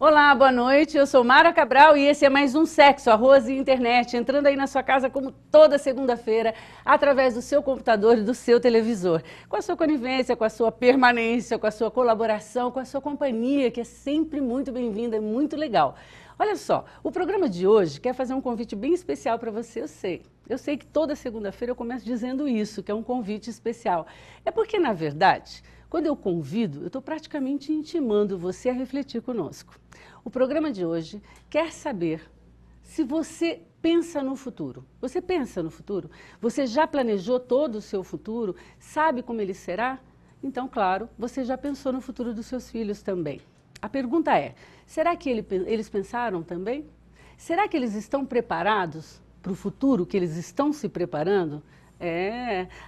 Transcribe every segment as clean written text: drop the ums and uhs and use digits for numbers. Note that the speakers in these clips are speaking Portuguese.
Olá, boa noite, eu sou Mara Cabral e esse é mais um Sexo, Arroz e Internet, entrando aí na sua casa como toda segunda-feira, através do seu computador e do seu televisor, com a sua conivência, com a sua permanência, com a sua colaboração, com a sua companhia, que é sempre muito bem-vinda, é muito legal. Olha só, o programa de hoje quer fazer um convite bem especial para você, eu sei. Eu sei que toda segunda-feira eu começo dizendo isso, que é um convite especial. É porque, na verdade, quando eu convido, eu estou praticamente intimando você a refletir conosco. O programa de hoje quer saber se você pensa no futuro. Você pensa no futuro? Você já planejou todo o seu futuro? Sabe como ele será? Então, claro, você já pensou no futuro dos seus filhos também. A pergunta é, será que eles pensaram também? Será que eles estão preparados para o futuro que eles estão se preparando?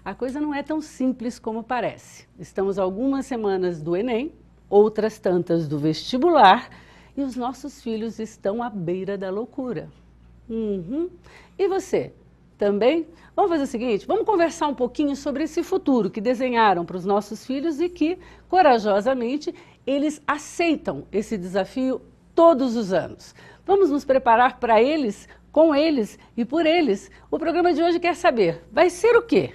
A coisa não é tão simples como parece. Estamos a algumas semanas do Enem, outras tantas do vestibular, e os nossos filhos estão à beira da loucura. E você? Também? Vamos fazer o seguinte, vamos conversar um pouquinho sobre esse futuro que desenharam para os nossos filhos e que, corajosamente, eles aceitam esse desafio todos os anos. Vamos nos preparar para eles, com eles e por eles. O programa de hoje quer saber, vai ser o quê?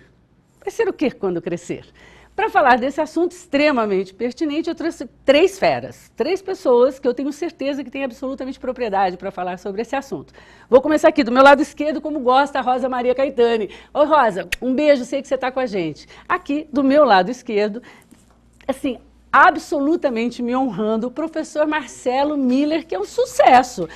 Vai ser o quê quando crescer? Para falar desse assunto extremamente pertinente, eu trouxe três feras, três pessoas que eu tenho certeza que têm absolutamente propriedade para falar sobre esse assunto. Vou começar aqui do meu lado esquerdo, como gosta a Rosa Maria Caetani. Oi, Rosa, um beijo, sei que você está com a gente. Aqui, do meu lado esquerdo, assim, absolutamente me honrando, o professor Marcelo Miller, que é um sucesso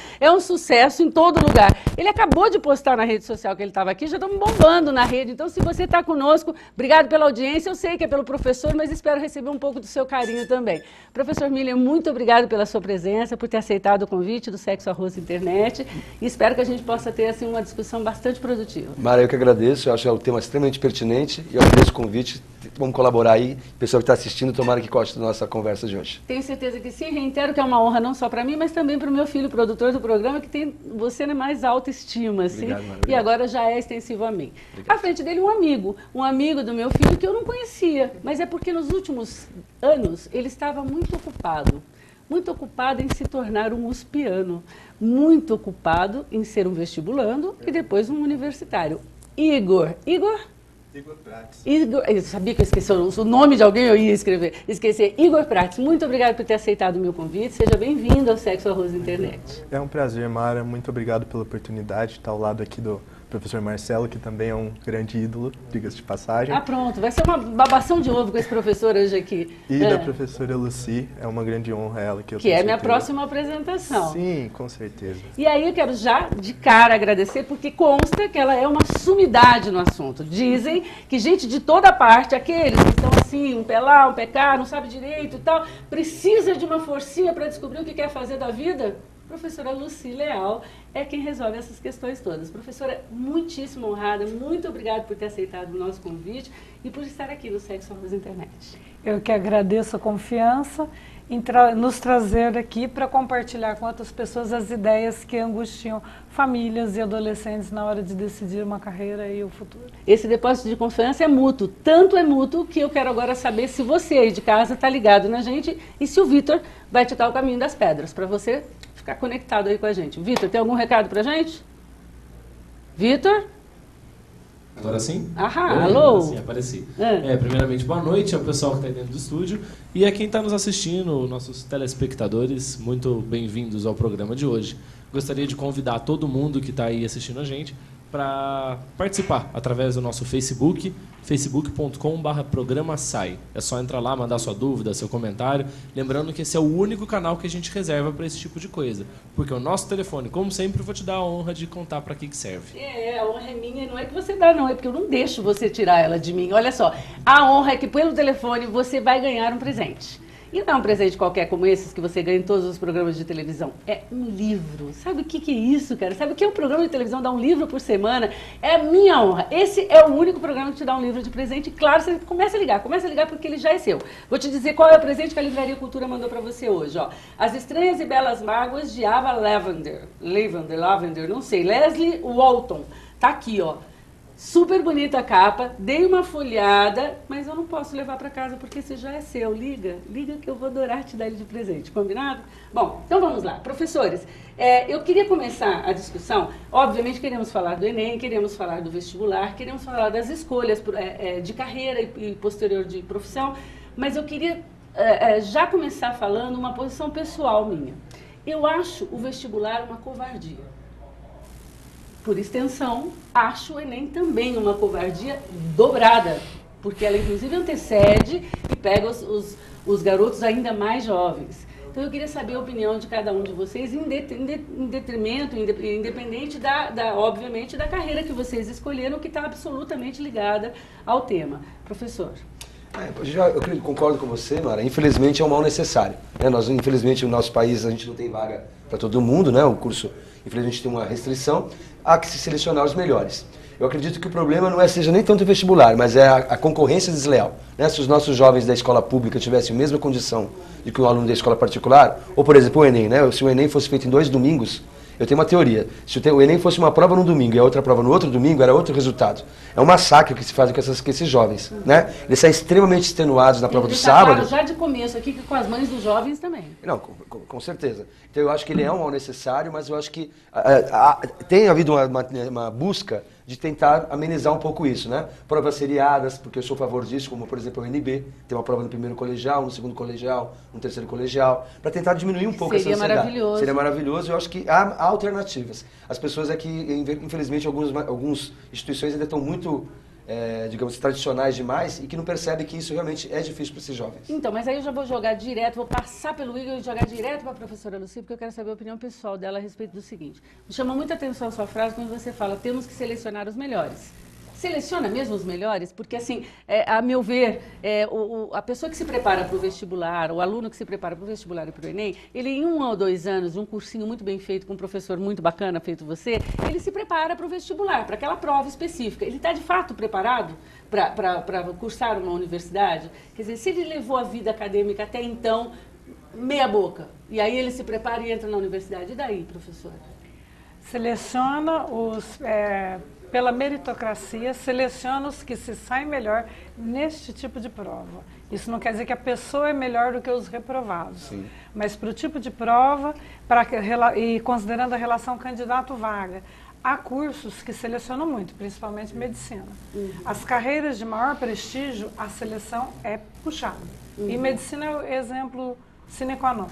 em todo lugar. Ele acabou de postar na rede social que ele estava aqui, já estamos bombando na rede, então se você está conosco, obrigado pela audiência, eu sei que é pelo professor, mas espero receber um pouco do seu carinho também. Professor Miller, muito obrigado pela sua presença, por ter aceitado o convite do Sexo, Arroz e Internet, e espero que a gente possa ter assim, uma discussão bastante produtiva. Mara, eu que agradeço, eu acho que é um tema extremamente pertinente, e eu agradeço o convite, vamos colaborar aí, o pessoal que está assistindo, tomara que goste da nossa conversa de hoje. Tenho certeza que sim, reitero que é uma honra não só para mim, mas também para o meu filho, produtor do programa, que tem você na mais alta estima, assim, Obrigado, Mara, e agora já é extensivo a mim. Obrigado. À frente dele um amigo do meu filho que eu não conhecia, mas é porque nos últimos anos ele estava muito ocupado em se tornar um uspiano, muito ocupado em ser um vestibulando e depois um universitário. Igor Prates. Eu sabia que eu esqueci o nome de alguém, eu ia esquecer. Igor Prates, muito obrigado por ter aceitado o meu convite. Seja bem-vindo ao Sexo, Arroz e Internet. É um prazer, Mara. Muito obrigado pela oportunidade de estar ao lado aqui do professor Marcelo, que também é um grande ídolo, diga-se de passagem. Ah, pronto. Vai ser uma babação de ovo com esse professor hoje aqui. E da professora Lucy, é uma grande honra ela. Que é minha próxima apresentação. Sim, com certeza. E aí eu quero já, de cara, agradecer, porque consta que ela é uma sumidade no assunto. Dizem que gente de toda parte, aqueles que estão assim, um pé lá, um pé cá, não sabe direito e tal, precisa de uma forcinha para descobrir o que quer fazer da vida. Professora Lucy Leal é quem resolve essas questões todas. Professora, muitíssimo honrada, muito obrigada por ter aceitado o nosso convite e por estar aqui no Sexo, Arroz e Internet. Eu que agradeço a confiança em nos trazer aqui para compartilhar com outras pessoas as ideias que angustiam famílias e adolescentes na hora de decidir uma carreira e o futuro. Esse depósito de confiança é mútuo, tanto é mútuo que eu quero agora saber se você aí de casa está ligado na gente e se o Vitor vai te dar o caminho das pedras para você ficar conectado aí com a gente. Vitor, tem algum recado pra gente? Vitor? Agora sim? Aham, oi, alô? Agora sim, apareci. Primeiramente, boa noite ao pessoal que está aí dentro do estúdio e a quem está nos assistindo, nossos telespectadores, muito bem-vindos ao programa de hoje. Gostaria de convidar todo mundo que está aí assistindo a gente para participar através do nosso Facebook, facebook.com/programa-sai. É só entrar lá, mandar sua dúvida, seu comentário. Lembrando que esse é o único canal que a gente reserva para esse tipo de coisa. Porque o nosso telefone, como sempre, eu vou te dar a honra de contar para que serve. A honra é minha, não é que você dá, não, é porque eu não deixo você tirar ela de mim. Olha só, a honra é que pelo telefone você vai ganhar um presente. E não é um presente qualquer como esses que você ganha em todos os programas de televisão. É um livro. Sabe o que é isso, cara? Sabe o que é um programa de televisão dar um livro por semana? É a minha honra. Esse é o único programa que te dá um livro de presente. E claro, você começa a ligar porque ele já é seu. Vou te dizer qual é o presente que a Livraria Cultura mandou para você hoje. Ó. As Estranhas e Belas Mágoas de Ava Lavender, não sei, Leslie Walton. Tá aqui, ó. Super bonita a capa, dei uma folhada, mas eu não posso levar para casa porque esse já é seu. Liga que eu vou adorar te dar ele de presente, combinado? Bom, então vamos lá. Professores, eu queria começar a discussão, obviamente queremos falar do Enem, queremos falar do vestibular, queremos falar das escolhas de carreira e posterior de profissão, mas eu queria já começar falando uma posição pessoal minha. Eu acho o vestibular uma covardia. Por extensão, acho o Enem também uma covardia dobrada, porque ela inclusive antecede e pega os garotos ainda mais jovens. Então eu queria saber a opinião de cada um de vocês em detrimento, independente obviamente, da carreira que vocês escolheram, que está absolutamente ligada ao tema. Professor. Eu concordo com você, Mara. Infelizmente é um mal necessário. Né? Infelizmente, no nosso país, a gente não tem vaga para todo mundo, né? O curso, infelizmente, tem uma restrição. Há que se selecionar os melhores. Eu acredito que o problema não seja nem tanto o vestibular, mas é a concorrência desleal. Né? Se os nossos jovens da escola pública tivessem a mesma condição de que um aluno da escola particular, ou, por exemplo, o Enem, né? Se o Enem fosse feito em 2 domingos, eu tenho uma teoria. Se o Enem fosse uma prova num domingo e a outra prova no outro domingo, era outro resultado. É um massacre que se faz com esses jovens. Né? Eles saem extremamente extenuados na prova do sábado. Já de começo aqui, com as mães dos jovens também. Não, com certeza. Então eu acho que ele é um mal necessário, mas eu acho que tem havido uma busca de tentar amenizar um pouco isso, né? Provas seriadas, porque eu sou a favor disso, como por exemplo o NB, tem uma prova no primeiro colegial, no segundo colegial, no terceiro colegial, para tentar diminuir um pouco essa ansiedade. Maravilhoso. Seria maravilhoso. Eu acho que há alternativas. As pessoas aqui, infelizmente, algumas instituições ainda estão muito, digamos, tradicionais demais e que não percebem que isso realmente é difícil para esses jovens. Então, mas aí eu já vou jogar direto, vou passar pelo Igor e jogar direto para a professora Lucy, porque eu quero saber a opinião pessoal dela a respeito do seguinte. Me chama muita atenção a sua frase quando você fala, temos que selecionar os melhores. Seleciona mesmo os melhores? Porque, assim, a meu ver, a pessoa que se prepara para o vestibular, o aluno que se prepara para o vestibular e para o Enem, ele em 1 ou 2 anos, um cursinho muito bem feito, com um professor muito bacana, feito você, ele se prepara para o vestibular, para aquela prova específica. Ele está, de fato, preparado para cursar uma universidade? Quer dizer, se ele levou a vida acadêmica até então meia boca, e aí ele se prepara e entra na universidade, e daí, professora? Seleciona pela meritocracia, seleciona os que se saem melhor neste tipo de prova. Isso não quer dizer que a pessoa é melhor do que os reprovados. Sim. Mas para o tipo de prova, e considerando a relação candidato-vaga, há cursos que selecionam muito, principalmente medicina. As carreiras de maior prestígio, a seleção é puxada. E medicina é o exemplo sine qua non.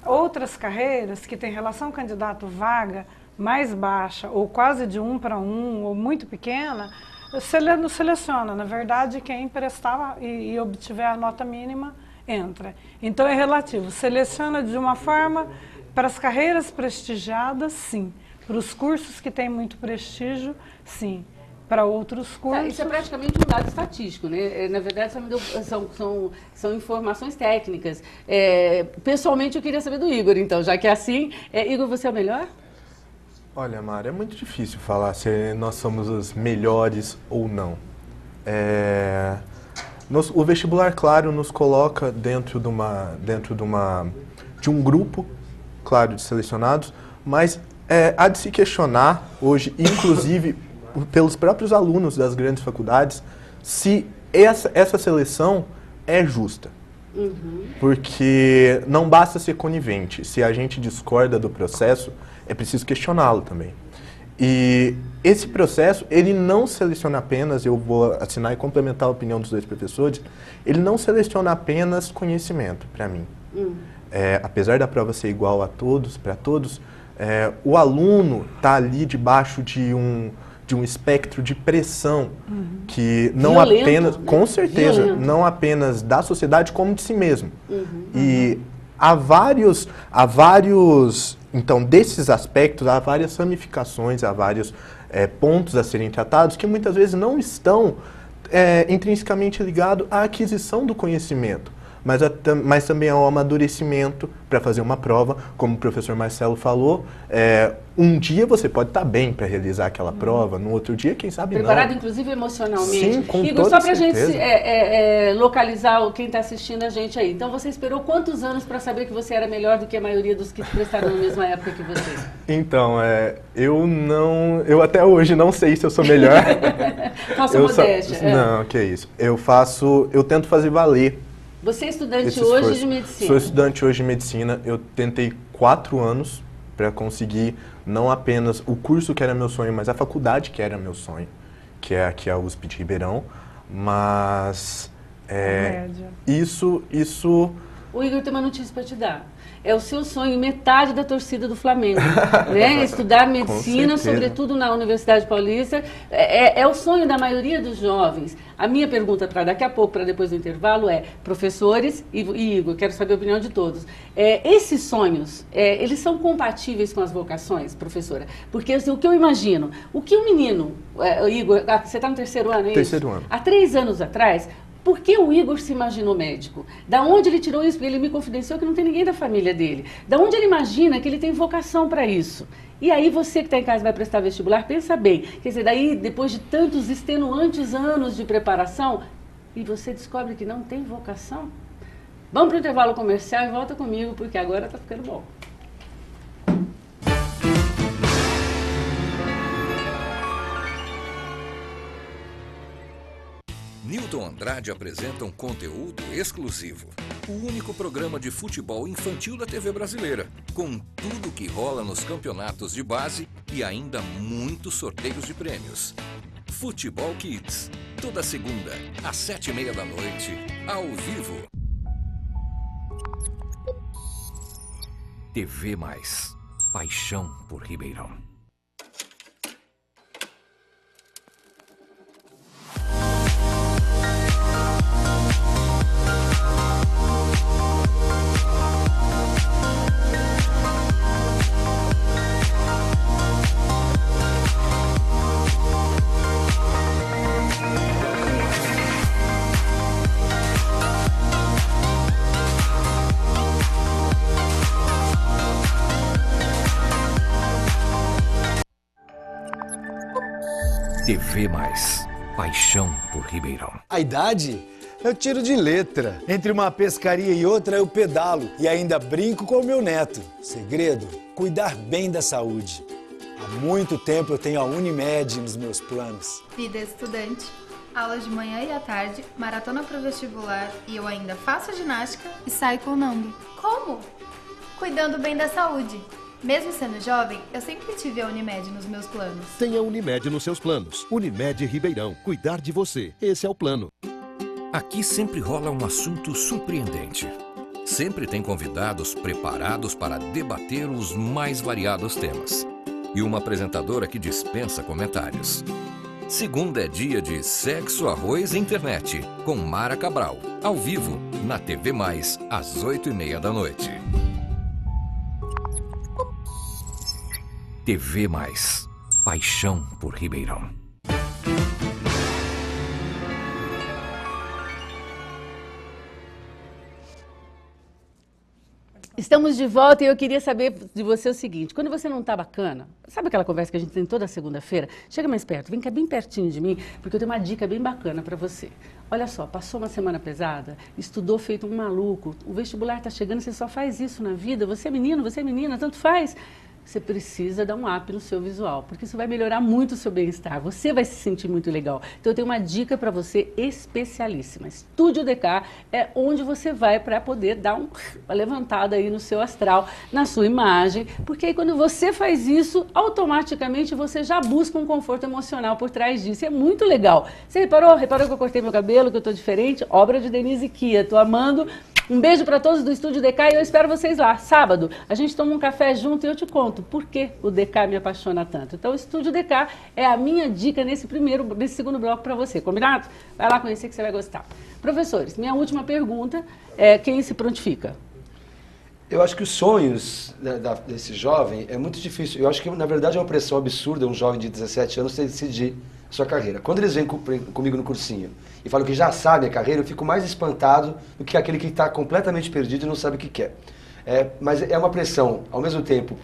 Outras carreiras que têm relação candidato-vaga mais baixa, ou quase de 1 para 1, ou muito pequena, não seleciona. Na verdade, quem prestar e obtiver a nota mínima, entra. Então é relativo. Seleciona de uma forma, para as carreiras prestigiadas, sim. Para os cursos que têm muito prestígio, sim. Para outros cursos... Isso é praticamente um dado estatístico, né? Na verdade, são informações técnicas. Pessoalmente, eu queria saber do Igor, então, já que é assim. Igor, você é o melhor? Olha, Mara, é muito difícil falar se nós somos os melhores ou não. O vestibular, claro, nos coloca dentro de um grupo, claro, de selecionados, mas há de se questionar hoje, inclusive pelos próprios alunos das grandes faculdades, se essa seleção é justa. Porque não basta ser conivente. Se a gente discorda do processo, é preciso questioná-lo também. E esse processo, ele não seleciona apenas, eu vou assinar e complementar a opinião dos 2 professores, ele não seleciona apenas conhecimento, para mim. Apesar da prova ser igual a todos, para todos, o aluno está ali debaixo de um espectro de pressão que não violento, apenas, né? com certeza, Violento. não apenas da sociedade, como de si mesmo. E há vários, então, desses aspectos, há várias ramificações, há vários pontos a serem tratados que muitas vezes não estão intrinsecamente ligados à aquisição do conhecimento, mas também ao amadurecimento para fazer uma prova, como o professor Marcelo falou, Um dia você pode estar bem para realizar aquela prova, no outro dia, quem sabe Preparado, não. inclusive, emocionalmente. Sim, com Igor, toda só para a gente certeza. localizar quem está assistindo a gente aí. Então, você esperou quantos anos para saber que você era melhor do que a maioria dos que prestaram na mesma época que você? Então, eu até hoje não sei se eu sou melhor. Faça modéstia. Não, que isso. Eu tento fazer valer. Você é estudante esse hoje esforço. de medicina? Sou estudante hoje de medicina. Eu tentei 4 anos para conseguir não apenas o curso que era meu sonho, mas a faculdade que era meu sonho, que é aqui a USP de Ribeirão. Mas isso... O Igor tem uma notícia para te dar. É o seu sonho, metade da torcida do Flamengo, né? Estudar medicina, sobretudo na Universidade Paulista, é o sonho da maioria dos jovens. A minha pergunta para daqui a pouco, para depois do intervalo, é: professores e Igor, quero saber a opinião de todos. Esses sonhos, eles são compatíveis com as vocações, professora? Porque assim, o que eu imagino, o que o menino, Igor, você está no terceiro ano, é isso? Terceiro ano. Há 3 anos atrás, por que o Igor se imaginou médico? Da onde ele tirou isso? Porque ele me confidenciou que não tem ninguém da família dele. Da onde ele imagina que ele tem vocação para isso? E aí você que está em casa vai prestar vestibular, pensa bem. Quer dizer, daí depois de tantos extenuantes anos de preparação, e você descobre que não tem vocação? Vamos para o intervalo comercial e volta comigo, porque agora está ficando bom. Newton Andrade apresenta um conteúdo exclusivo. O único programa de futebol infantil da TV brasileira, com tudo que rola nos campeonatos de base e ainda muitos sorteios de prêmios. Futebol Kids, toda segunda, às 7h30 da noite, ao vivo. TV Mais, paixão por Ribeirão. TV Mais, paixão por Ribeirão. A idade? Eu tiro de letra. Entre uma pescaria e outra eu pedalo e ainda brinco com o meu neto. Segredo, cuidar bem da saúde. Há muito tempo eu tenho a Unimed nos meus planos. Vida estudante, aulas de manhã e à tarde, maratona para vestibular e eu ainda faço ginástica e saio com o Nang. Como? Cuidando bem da saúde. Mesmo sendo jovem, eu sempre tive a Unimed nos meus planos. Tenha a Unimed nos seus planos. Unimed Ribeirão. Cuidar de você. Esse é o plano. Aqui sempre rola um assunto surpreendente. Sempre tem convidados preparados para debater os mais variados temas. E uma apresentadora que dispensa comentários. Segunda é dia de Sexo, Arroz e Internet, com Mara Cabral. Ao vivo, na TV Mais, às 8h30 da noite. TV Mais, paixão por Ribeirão. Estamos de volta e eu queria saber de você o seguinte: quando você não está bacana, sabe aquela conversa que a gente tem toda segunda-feira? Chega mais perto, vem cá bem pertinho de mim, porque eu tenho uma dica bem bacana para você. Olha só, passou uma semana pesada, estudou feito um maluco, o vestibular está chegando, você só faz isso na vida, você é menino, você é menina, tanto faz. Você precisa dar um up no seu visual, porque isso vai melhorar muito o seu bem-estar. Você vai se sentir muito legal. Então, eu tenho uma dica para você especialíssima. Estúdio DK é onde você vai para poder dar uma levantada aí no seu astral, na sua imagem, porque aí quando você faz isso, automaticamente você já busca um conforto emocional por trás disso. É muito legal. Você reparou? Reparou que eu cortei meu cabelo, que eu estou diferente? Obra de Denise Kia. Estou amando. Um beijo para todos do Estúdio DK e eu espero vocês lá. Sábado, a gente toma um café junto e eu te conto por que o DK me apaixona tanto. Então, o Estúdio DK é a minha dica nesse segundo bloco para você. Combinado? Vai lá conhecer que você vai gostar. Professores, minha última pergunta é: quem se prontifica? Eu acho que os sonhos desse jovem é muito difícil. Eu acho que, na verdade, é uma pressão absurda um jovem de 17 anos decidir sua carreira. Quando eles vêm comigo no cursinho e falam que já sabem a carreira, eu fico mais espantado do que aquele que está completamente perdido e não sabe o que quer. Mas é uma pressão, ao mesmo tempo,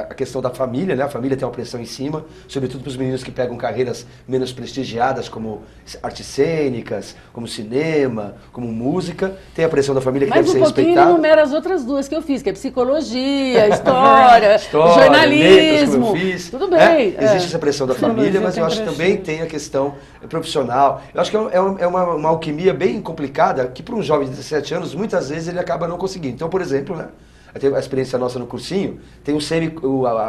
a questão da família, né? A família tem uma pressão em cima, sobretudo para os meninos que pegam carreiras menos prestigiadas, como artes cênicas, como cinema, como música. Tem a pressão da família que deve ser respeitada. Mas um pouquinho ele enumera as outras duas que eu fiz, que é psicologia, história, jornalismo. Letras, como eu fiz. Tudo bem. Existe essa pressão da família, mas eu acho que também tem a questão profissional. Eu acho que é uma alquimia bem complicada, que para um jovem de 17 anos, muitas vezes ele acaba não conseguindo. Então, por exemplo, né? A experiência nossa no cursinho, tem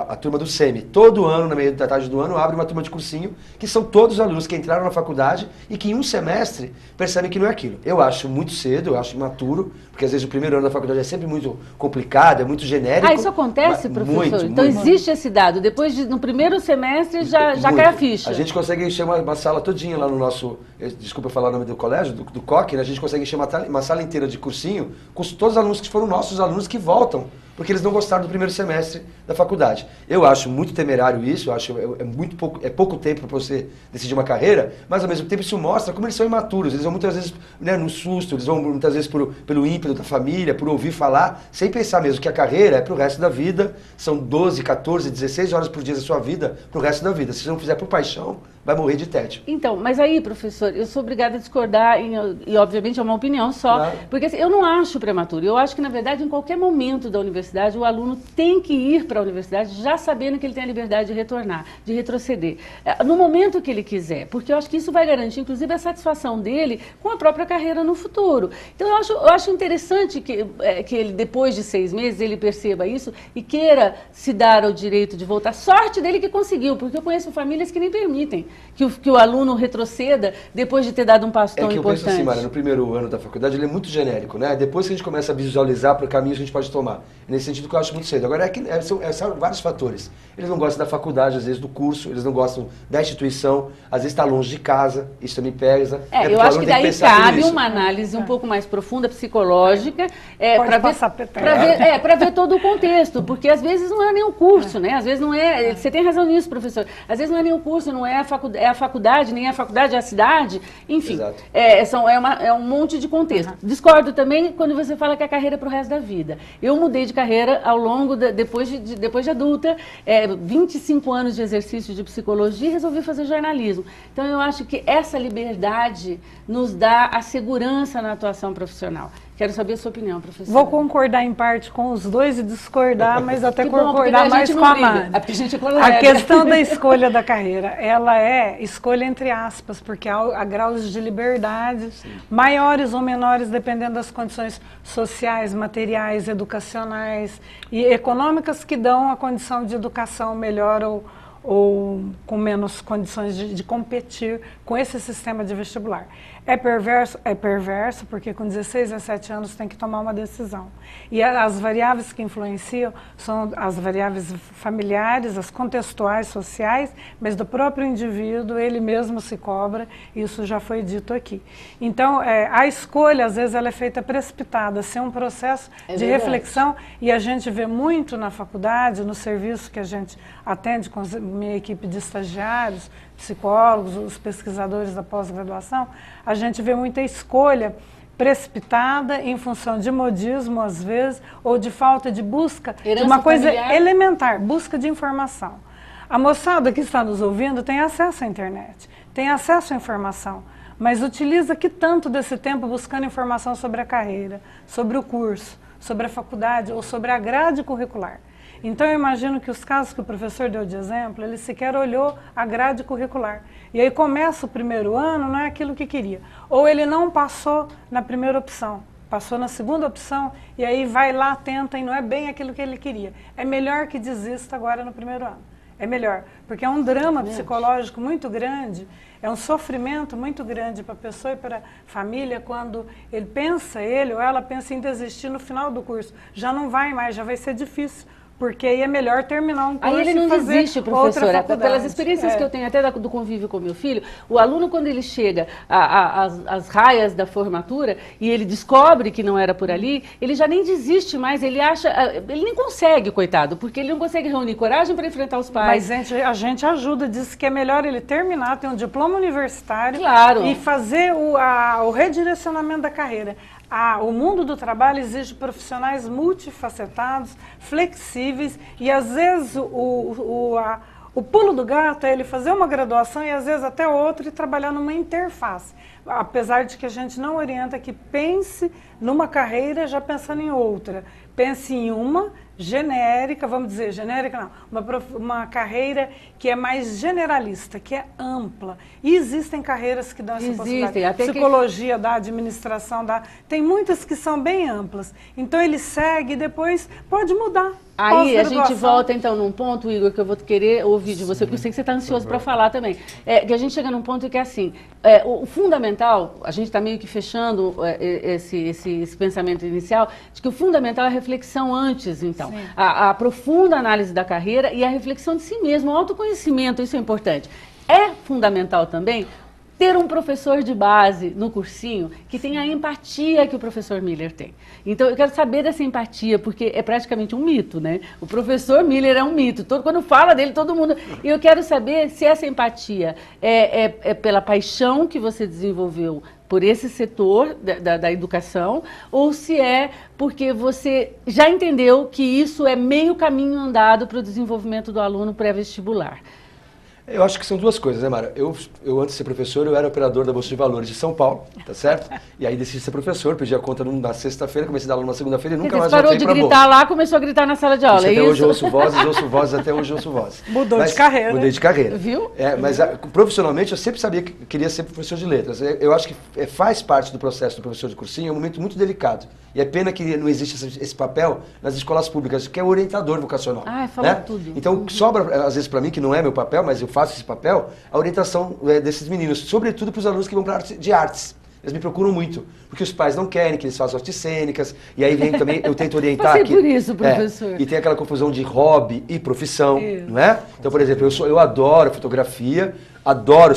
a turma do SEMI. Todo ano, na meia da tarde do ano, abre uma turma de cursinho, que são todos os alunos que entraram na faculdade e que em um semestre percebem que não é aquilo. Eu acho muito cedo, eu acho imaturo, porque às vezes o primeiro ano da faculdade é sempre muito complicado, é muito genérico. Isso acontece, professor? Muito, então muito. Existe esse dado, no primeiro semestre já cai a ficha. A gente consegue encher uma sala todinha lá no nosso, desculpa falar o nome do colégio, do COC, né? A gente consegue encher uma sala inteira de cursinho com todos os alunos que foram nossos alunos que voltam, porque eles não gostaram do primeiro semestre da faculdade. Eu acho muito temerário isso, eu acho é pouco tempo para você decidir uma carreira, mas ao mesmo tempo isso mostra como eles são imaturos. Eles vão muitas vezes, né, no susto, eles vão muitas vezes pelo ímpeto da família, por ouvir falar, sem pensar mesmo que a carreira é para o resto da vida. São 12, 14, 16 horas por dia da sua vida para o resto da vida. Se você não fizer por paixão, vai morrer de tédio. Então, mas aí, professor, eu sou obrigada a discordar, e obviamente é uma opinião só, claro. Porque assim, eu não acho prematuro. Eu acho que, na verdade, em qualquer momento da universidade, o aluno tem que ir para a universidade já sabendo que ele tem a liberdade de retornar, de retroceder, no momento que ele quiser, porque eu acho que isso vai garantir, inclusive, a satisfação dele com a própria carreira no futuro. Então, eu acho interessante que ele, depois de 6 meses, ele perceba isso e queira se dar o direito de voltar. Sorte dele que conseguiu, porque eu conheço famílias que nem permitem que o aluno retroceda depois de ter dado um passo tão importante. Eu penso assim, Mara, no primeiro ano da faculdade ele é muito genérico, né? Depois que a gente começa a visualizar para o caminho que a gente pode tomar. Nesse sentido que eu acho muito cedo. Agora, são vários fatores. Eles não gostam da faculdade, às vezes do curso, eles não gostam da instituição, às vezes está longe de casa, isso também pesa. Eu acho que daí cabe uma análise um pouco mais profunda, psicológica, para ver todo o contexto, porque às vezes não é nem o curso, né? Às vezes não é, você tem razão nisso, professor, às vezes não é nem o curso, não é a faculdade, nem a faculdade, é a cidade, enfim, é um monte de contexto. Discordo também quando você fala que a carreira é para o resto da vida. Eu mudei de carreira ao longo, depois de adulta, 25 anos de exercício de psicologia e resolvi fazer jornalismo. Então eu acho que essa liberdade nos dá a segurança na atuação profissional. Quero saber a sua opinião, professora. Vou concordar em parte com os dois e discordar, mas até concordar mais com a Mari. A questão da escolha da carreira, ela é escolha entre aspas, porque há graus de liberdade, maiores ou menores, dependendo das condições sociais, materiais, educacionais e econômicas que dão a condição de educação melhor ou com menos condições de competir com esse sistema de vestibular. É perverso porque com 16, 17 anos tem que tomar uma decisão. E as variáveis que influenciam são as variáveis familiares, as contextuais, sociais, mas do próprio indivíduo, ele mesmo se cobra, isso já foi dito aqui. Então, a escolha, às vezes, ela é feita precipitada, sem um processo de reflexão, e a gente vê muito na faculdade, no serviço que a gente atende com a minha equipe de estagiários, psicólogos, os pesquisadores da pós-graduação, a gente vê muita escolha precipitada em função de modismo, às vezes, ou de falta de busca de uma coisa elementar, busca de informação. A moçada que está nos ouvindo tem acesso à internet, tem acesso à informação, mas utiliza que tanto desse tempo buscando informação sobre a carreira, sobre o curso, sobre a faculdade ou sobre a grade curricular. Então, eu imagino que os casos que o professor deu de exemplo, ele sequer olhou a grade curricular. E aí começa o primeiro ano, não é aquilo que queria. Ou ele não passou na primeira opção, passou na segunda opção, e aí vai lá, tenta, e não é bem aquilo que ele queria. É melhor que desista agora no primeiro ano. É melhor, porque é um drama psicológico muito grande, é um sofrimento muito grande para a pessoa e para a família quando ele ou ela pensa em desistir no final do curso. Já não vai mais, já vai ser difícil. Porque aí é melhor terminar um curso e fazer outra faculdade. Aí ele não desiste, professora. Pelas experiências que eu tenho até do convívio com meu filho, o aluno, quando ele chega às raias da formatura e ele descobre que não era por ali, ele já nem desiste mais, ele nem consegue, coitado, porque ele não consegue reunir coragem para enfrentar os pais. Mas a gente ajuda, diz que é melhor ele terminar, ter um diploma universitário e fazer o redirecionamento da carreira. O mundo do trabalho exige profissionais multifacetados, flexíveis e às vezes o pulo do gato é ele fazer uma graduação e às vezes até outra e trabalhar numa interface. Apesar de que a gente não orienta que pense numa carreira já pensando em outra. Pense em uma genérica, vamos dizer, genérica não, uma carreira que é mais generalista, que é ampla. E existem carreiras que dão essa possibilidade. Até psicologia dá, administração dá, tem muitas que são bem amplas. Então ele segue e depois pode mudar. Aí a gente volta então num ponto, Igor, que eu vou querer ouvir de você, porque eu sei que você está ansioso para falar também. Que a gente chega num ponto que é assim, o fundamental, a gente está meio que fechando esse pensamento inicial, de que o fundamental é a reflexão antes, então. A profunda análise da carreira e a reflexão de si mesmo, o autoconhecimento, isso é importante. É fundamental também ter um professor de base no cursinho que tenha a empatia que o professor Miller tem. Então, eu quero saber dessa empatia, porque é praticamente um mito, né? O professor Miller é um mito. Quando fala dele, todo mundo... E eu quero saber se essa empatia é pela paixão que você desenvolveu por esse setor da educação, ou se é porque você já entendeu que isso é meio caminho andado para o desenvolvimento do aluno pré-vestibular. Eu acho que são duas coisas, né, Mara? Eu antes de ser professor, eu era operador da Bolsa de Valores de São Paulo, tá certo? E aí decidi ser professor, pedi a conta na sexta-feira, comecei a dar aula na segunda-feira e nunca mais voltei pra Bolsa. Parou de gritar lá, começou a gritar na sala de aula, até hoje eu ouço vozes, até hoje eu ouço vozes. Mudou de carreira. Mudei de carreira. Viu? Mas profissionalmente eu sempre sabia que queria ser professor de letras. Eu acho que faz parte do processo do professor de cursinho, é um momento muito delicado. E é pena que não existe esse papel nas escolas públicas, que é o orientador vocacional. Falou tudo. Então sobra, às vezes para mim, que não é meu papel, mas eu faço esse papel, a orientação desses meninos, sobretudo para os alunos que vão para de artes. Eles me procuram muito, porque os pais não querem que eles façam artes cênicas, e aí vem também, eu tento orientar... Passei por isso, professor. E tem aquela confusão de hobby e profissão, não é? Então, por exemplo, eu adoro fotografia, adoro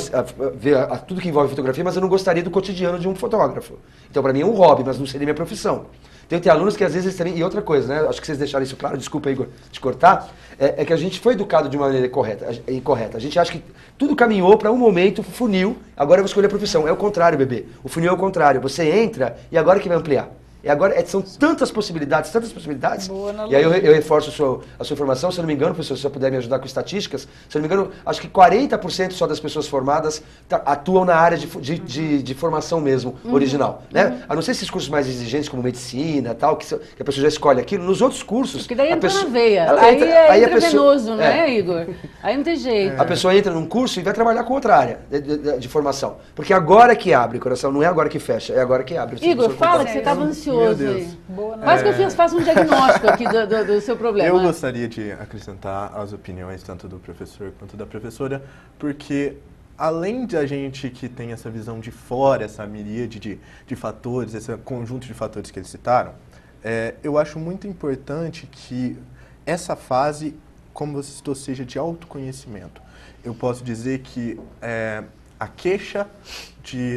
ver tudo que envolve fotografia, mas eu não gostaria do cotidiano de um fotógrafo. Então, para mim é um hobby, mas não seria minha profissão. Tem alunos que às vezes também... E outra coisa, né? Acho que vocês deixaram isso claro, desculpa, Igor, te cortar, é que a gente foi educado de uma maneira incorreta. A gente acha que tudo caminhou para um momento, funil, agora eu vou escolher a profissão. É o contrário, bebê. O funil é o contrário. Você entra e agora que vai ampliar. E agora são tantas possibilidades. Boa, e aí eu reforço a sua informação, se eu não me engano, professor, se você puder me ajudar com estatísticas, se eu não me engano, acho que 40% só das pessoas formadas atuam na área de formação mesmo, original. Né? A não ser esses cursos mais exigentes, como medicina, tal, que a pessoa já escolhe aquilo. Nos outros cursos... Porque daí entra na veia. Aí é intravenoso, né, Igor? Aí não tem jeito. A pessoa entra num curso e vai trabalhar com outra área de formação. Porque agora que abre, coração, não é agora que fecha, é agora que abre. Igor, fala que você estava ansioso. Meu Deus. Quase que eu faço um diagnóstico aqui do seu problema. Eu gostaria de acrescentar as opiniões tanto do professor quanto da professora, porque além de a gente que tem essa visão de fora, essa miríade de fatores, esse conjunto de fatores que eles citaram, eu acho muito importante que essa fase, como você citou, seja de autoconhecimento. Eu posso dizer que a queixa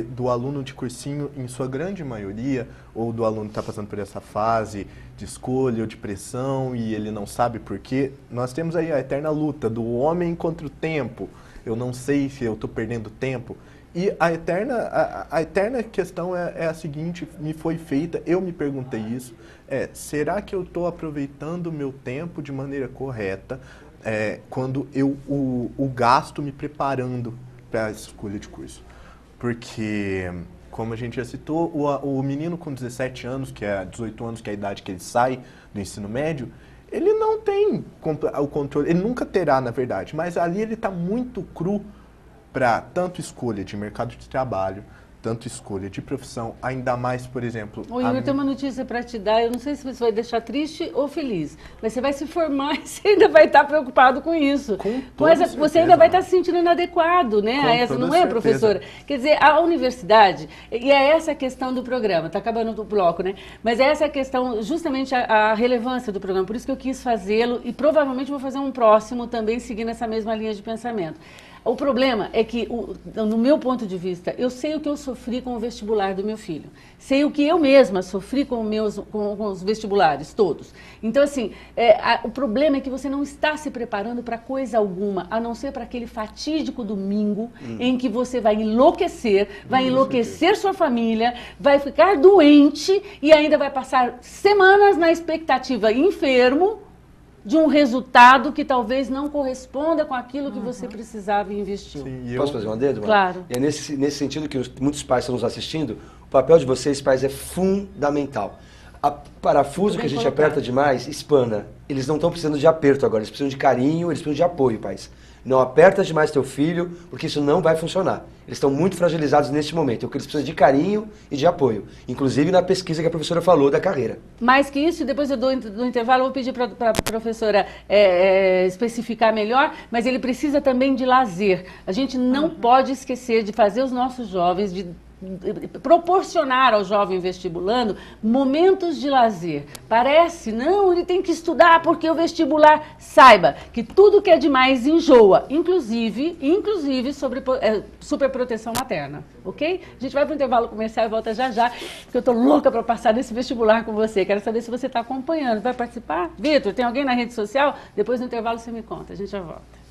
do aluno de cursinho, em sua grande maioria, ou do aluno que está passando por essa fase de escolha ou de pressão e ele não sabe por quê, nós temos aí a eterna luta do homem contra o tempo. Eu não sei se eu estou perdendo tempo. E a eterna questão é a seguinte, me foi feita, eu me perguntei isso, será que eu estou aproveitando o meu tempo de maneira correta quando eu o gasto me preparando para a escolha de curso? Porque, como a gente já citou, o menino com 17 anos, que é 18 anos, que é a idade que ele sai do ensino médio, ele não tem o controle, ele nunca terá, na verdade, mas ali ele está muito cru para tanto escolha de mercado de trabalho, tanto escolha de profissão, ainda mais, por exemplo... Ô, Igor, tem uma notícia para te dar, eu não sei se você vai deixar triste ou feliz, mas você vai se formar e você ainda vai estar preocupado com isso. Mas você ainda vai estar se sentindo inadequado, né? A essa, não é, professora? Quer dizer, a universidade, e é essa a questão do programa, está acabando o bloco, né? Mas é essa a questão, justamente a relevância do programa, por isso que eu quis fazê-lo e provavelmente vou fazer um próximo também seguindo essa mesma linha de pensamento. O problema é que, no meu ponto de vista, eu sei o que eu sofri com o vestibular do meu filho. Sei o que eu mesma sofri com os vestibulares, todos. Então, assim, o problema é que você não está se preparando para coisa alguma, a não ser para aquele fatídico domingo em que você vai enlouquecer, vai enlouquecer sua família, vai ficar doente e ainda vai passar semanas na expectativa enfermo de um resultado que talvez não corresponda com aquilo que você precisava e investiu. Sim, Posso fazer um dedo? Claro. E é nesse sentido que muitos pais estão nos assistindo, o papel de vocês, pais, é fundamental. A parafuso que a gente aperta demais, espana. Eles não estão precisando de aperto agora, eles precisam de carinho, eles precisam de apoio, pais. Não aperta demais teu filho, porque isso não vai funcionar. Eles estão muito fragilizados neste momento, porque eles precisam de carinho e de apoio. Inclusive na pesquisa que a professora falou da carreira. Mais que isso, depois eu dou do intervalo, eu vou pedir para a professora especificar melhor, mas ele precisa também de lazer. A gente não pode esquecer de fazer os nossos jovens, de proporcionar ao jovem vestibulando momentos de lazer. Parece, não, ele tem que estudar porque o vestibular, saiba que tudo que é demais enjoa, inclusive sobre superproteção materna, ok? A gente vai para o intervalo comercial e volta já já, porque eu estou louca para passar nesse vestibular com você. Quero saber se você está acompanhando. Vai participar? Vitor, tem alguém na rede social? Depois do intervalo você me conta, a gente já volta.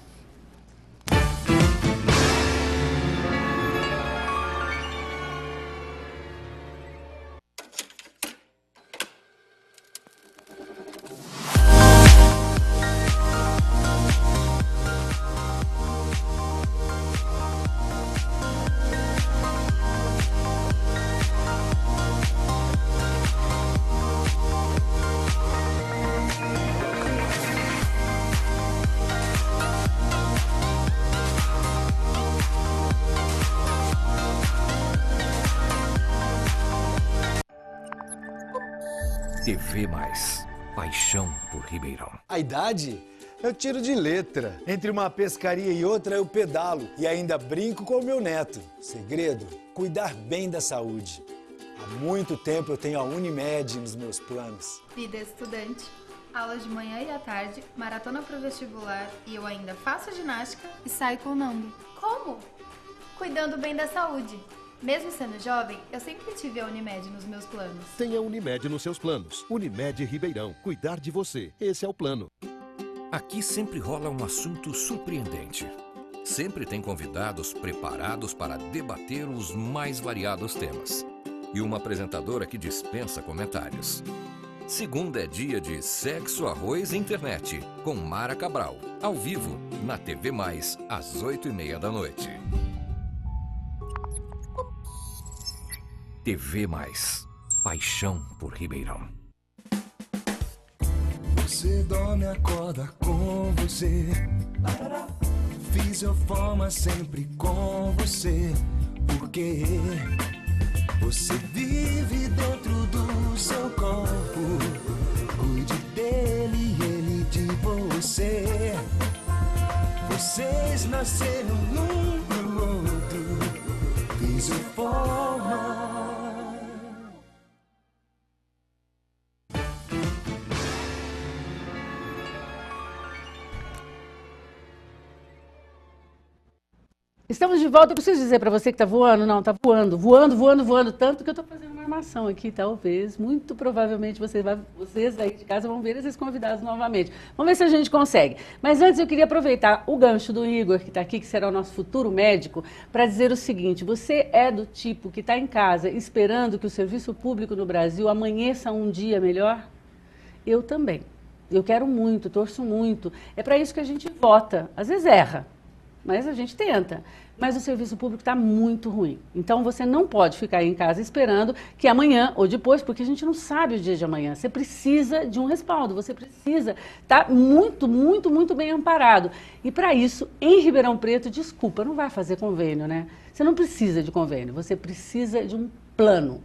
TV Mais. Paixão por Ribeirão. A idade? Eu tiro de letra. Entre uma pescaria e outra eu pedalo e ainda brinco com o meu neto. Segredo, cuidar bem da saúde. Há muito tempo eu tenho a Unimed nos meus planos. Vida estudante, aulas de manhã e à tarde, maratona pro vestibular e eu ainda faço ginástica e saio com o Nando. Como? Cuidando bem da saúde. Mesmo sendo jovem, eu sempre tive a Unimed nos meus planos. Tenha Unimed nos seus planos. Unimed Ribeirão. Cuidar de você. Esse é o plano. Aqui sempre rola um assunto surpreendente. Sempre tem convidados preparados para debater os mais variados temas. E uma apresentadora que dispensa comentários. Segunda é dia de Sexo, Arroz e Internet, com Mara Cabral. Ao vivo, na TV Mais, às 8h30 da noite. TV Mais. Paixão por Ribeirão. Você dorme, acorda com você. Fisioforma sempre com você. Porque você vive dentro do seu corpo. Cuide dele e ele de você. Vocês nasceram um pro outro. Fisioforma. Estamos de volta. Eu preciso dizer para você que está voando? Não, está voando. Voando. Tanto que eu estou fazendo uma armação aqui, talvez. Muito provavelmente vocês aí de casa vão ver esses convidados novamente. Vamos ver se a gente consegue. Mas antes eu queria aproveitar o gancho do Igor, que está aqui, que será o nosso futuro médico, para dizer o seguinte. Você é do tipo que está em casa esperando que o serviço público no Brasil amanheça um dia melhor? Eu também. Eu quero muito, torço muito. É para isso que a gente vota. Às vezes erra. Mas a gente tenta. Mas o serviço público está muito ruim. Então você não pode ficar aí em casa esperando que amanhã ou depois, porque a gente não sabe o dia de amanhã. Você precisa de um respaldo, você precisa estar muito bem amparado. E para isso, em Ribeirão Preto, desculpa, não vai fazer convênio, né? Você não precisa de convênio, você precisa de um plano.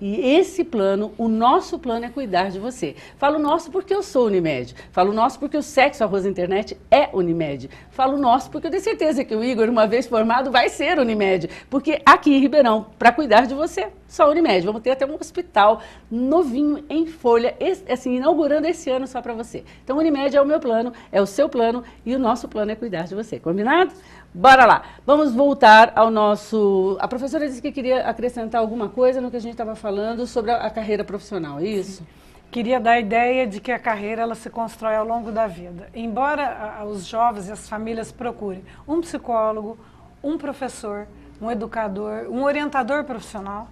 E esse plano, o nosso plano é cuidar de você. Falo nosso porque eu sou Unimed. Falo nosso porque o Sexo, Arroz e Internet é Unimed. Falo nosso porque eu tenho certeza que o Igor, uma vez formado, vai ser Unimed. Porque aqui em Ribeirão, para cuidar de você, só Unimed. Vamos ter até um hospital novinho, em folha, assim, inaugurando esse ano só para você. Então, Unimed é o meu plano, é o seu plano e o nosso plano é cuidar de você. Combinado? Bora lá. Vamos voltar ao nosso... A professora disse que queria acrescentar alguma coisa no que a gente estava falando sobre a carreira profissional, é isso? Queria dar a ideia de que a carreira ela se constrói ao longo da vida. Embora os jovens e as famílias procurem um psicólogo, um professor, um educador, um orientador profissional,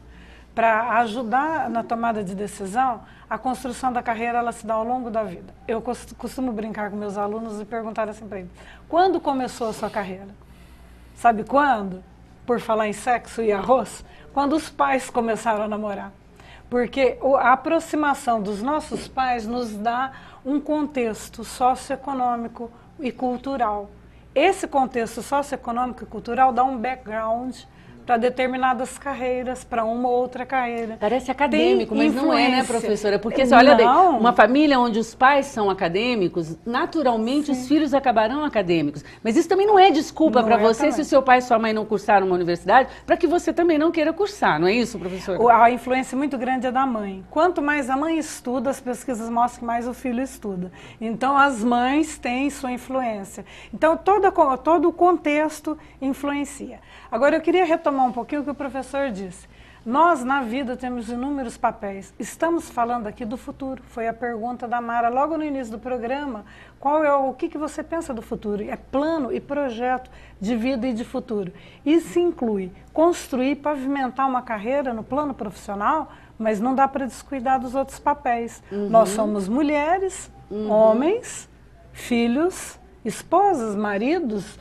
para ajudar na tomada de decisão, a construção da carreira ela se dá ao longo da vida. Eu costumo brincar com meus alunos e perguntar assim para eles, quando começou a sua carreira? Sabe quando? Por falar em sexo e arroz? Quando os pais começaram a namorar. Porque a aproximação dos nossos pais nos dá um contexto socioeconômico e cultural. Esse contexto socioeconômico e cultural dá um background para determinadas carreiras, para uma ou outra carreira. Parece acadêmico, mas não é, né, professora? Porque, você olha bem, uma família onde os pais são acadêmicos, naturalmente os filhos acabarão acadêmicos. Mas isso também não é desculpa para você, se o seu pai e sua mãe não cursaram uma universidade, para que você também não queira cursar, não é isso, professora? A influência muito grande é da mãe. Quanto mais a mãe estuda, as pesquisas mostram que mais o filho estuda. Então, as mães têm sua influência. Então, todo o contexto influencia. Agora, eu queria retomar um pouquinho o que o professor disse. Nós, na vida, temos inúmeros papéis. Estamos falando aqui do futuro. Foi a pergunta da Mara logo no início do programa. O que você pensa do futuro? É plano e projeto de vida e de futuro. Isso inclui construir, pavimentar uma carreira no plano profissional, mas não dá para descuidar dos outros papéis. Nós somos mulheres, homens, filhos, esposas, maridos.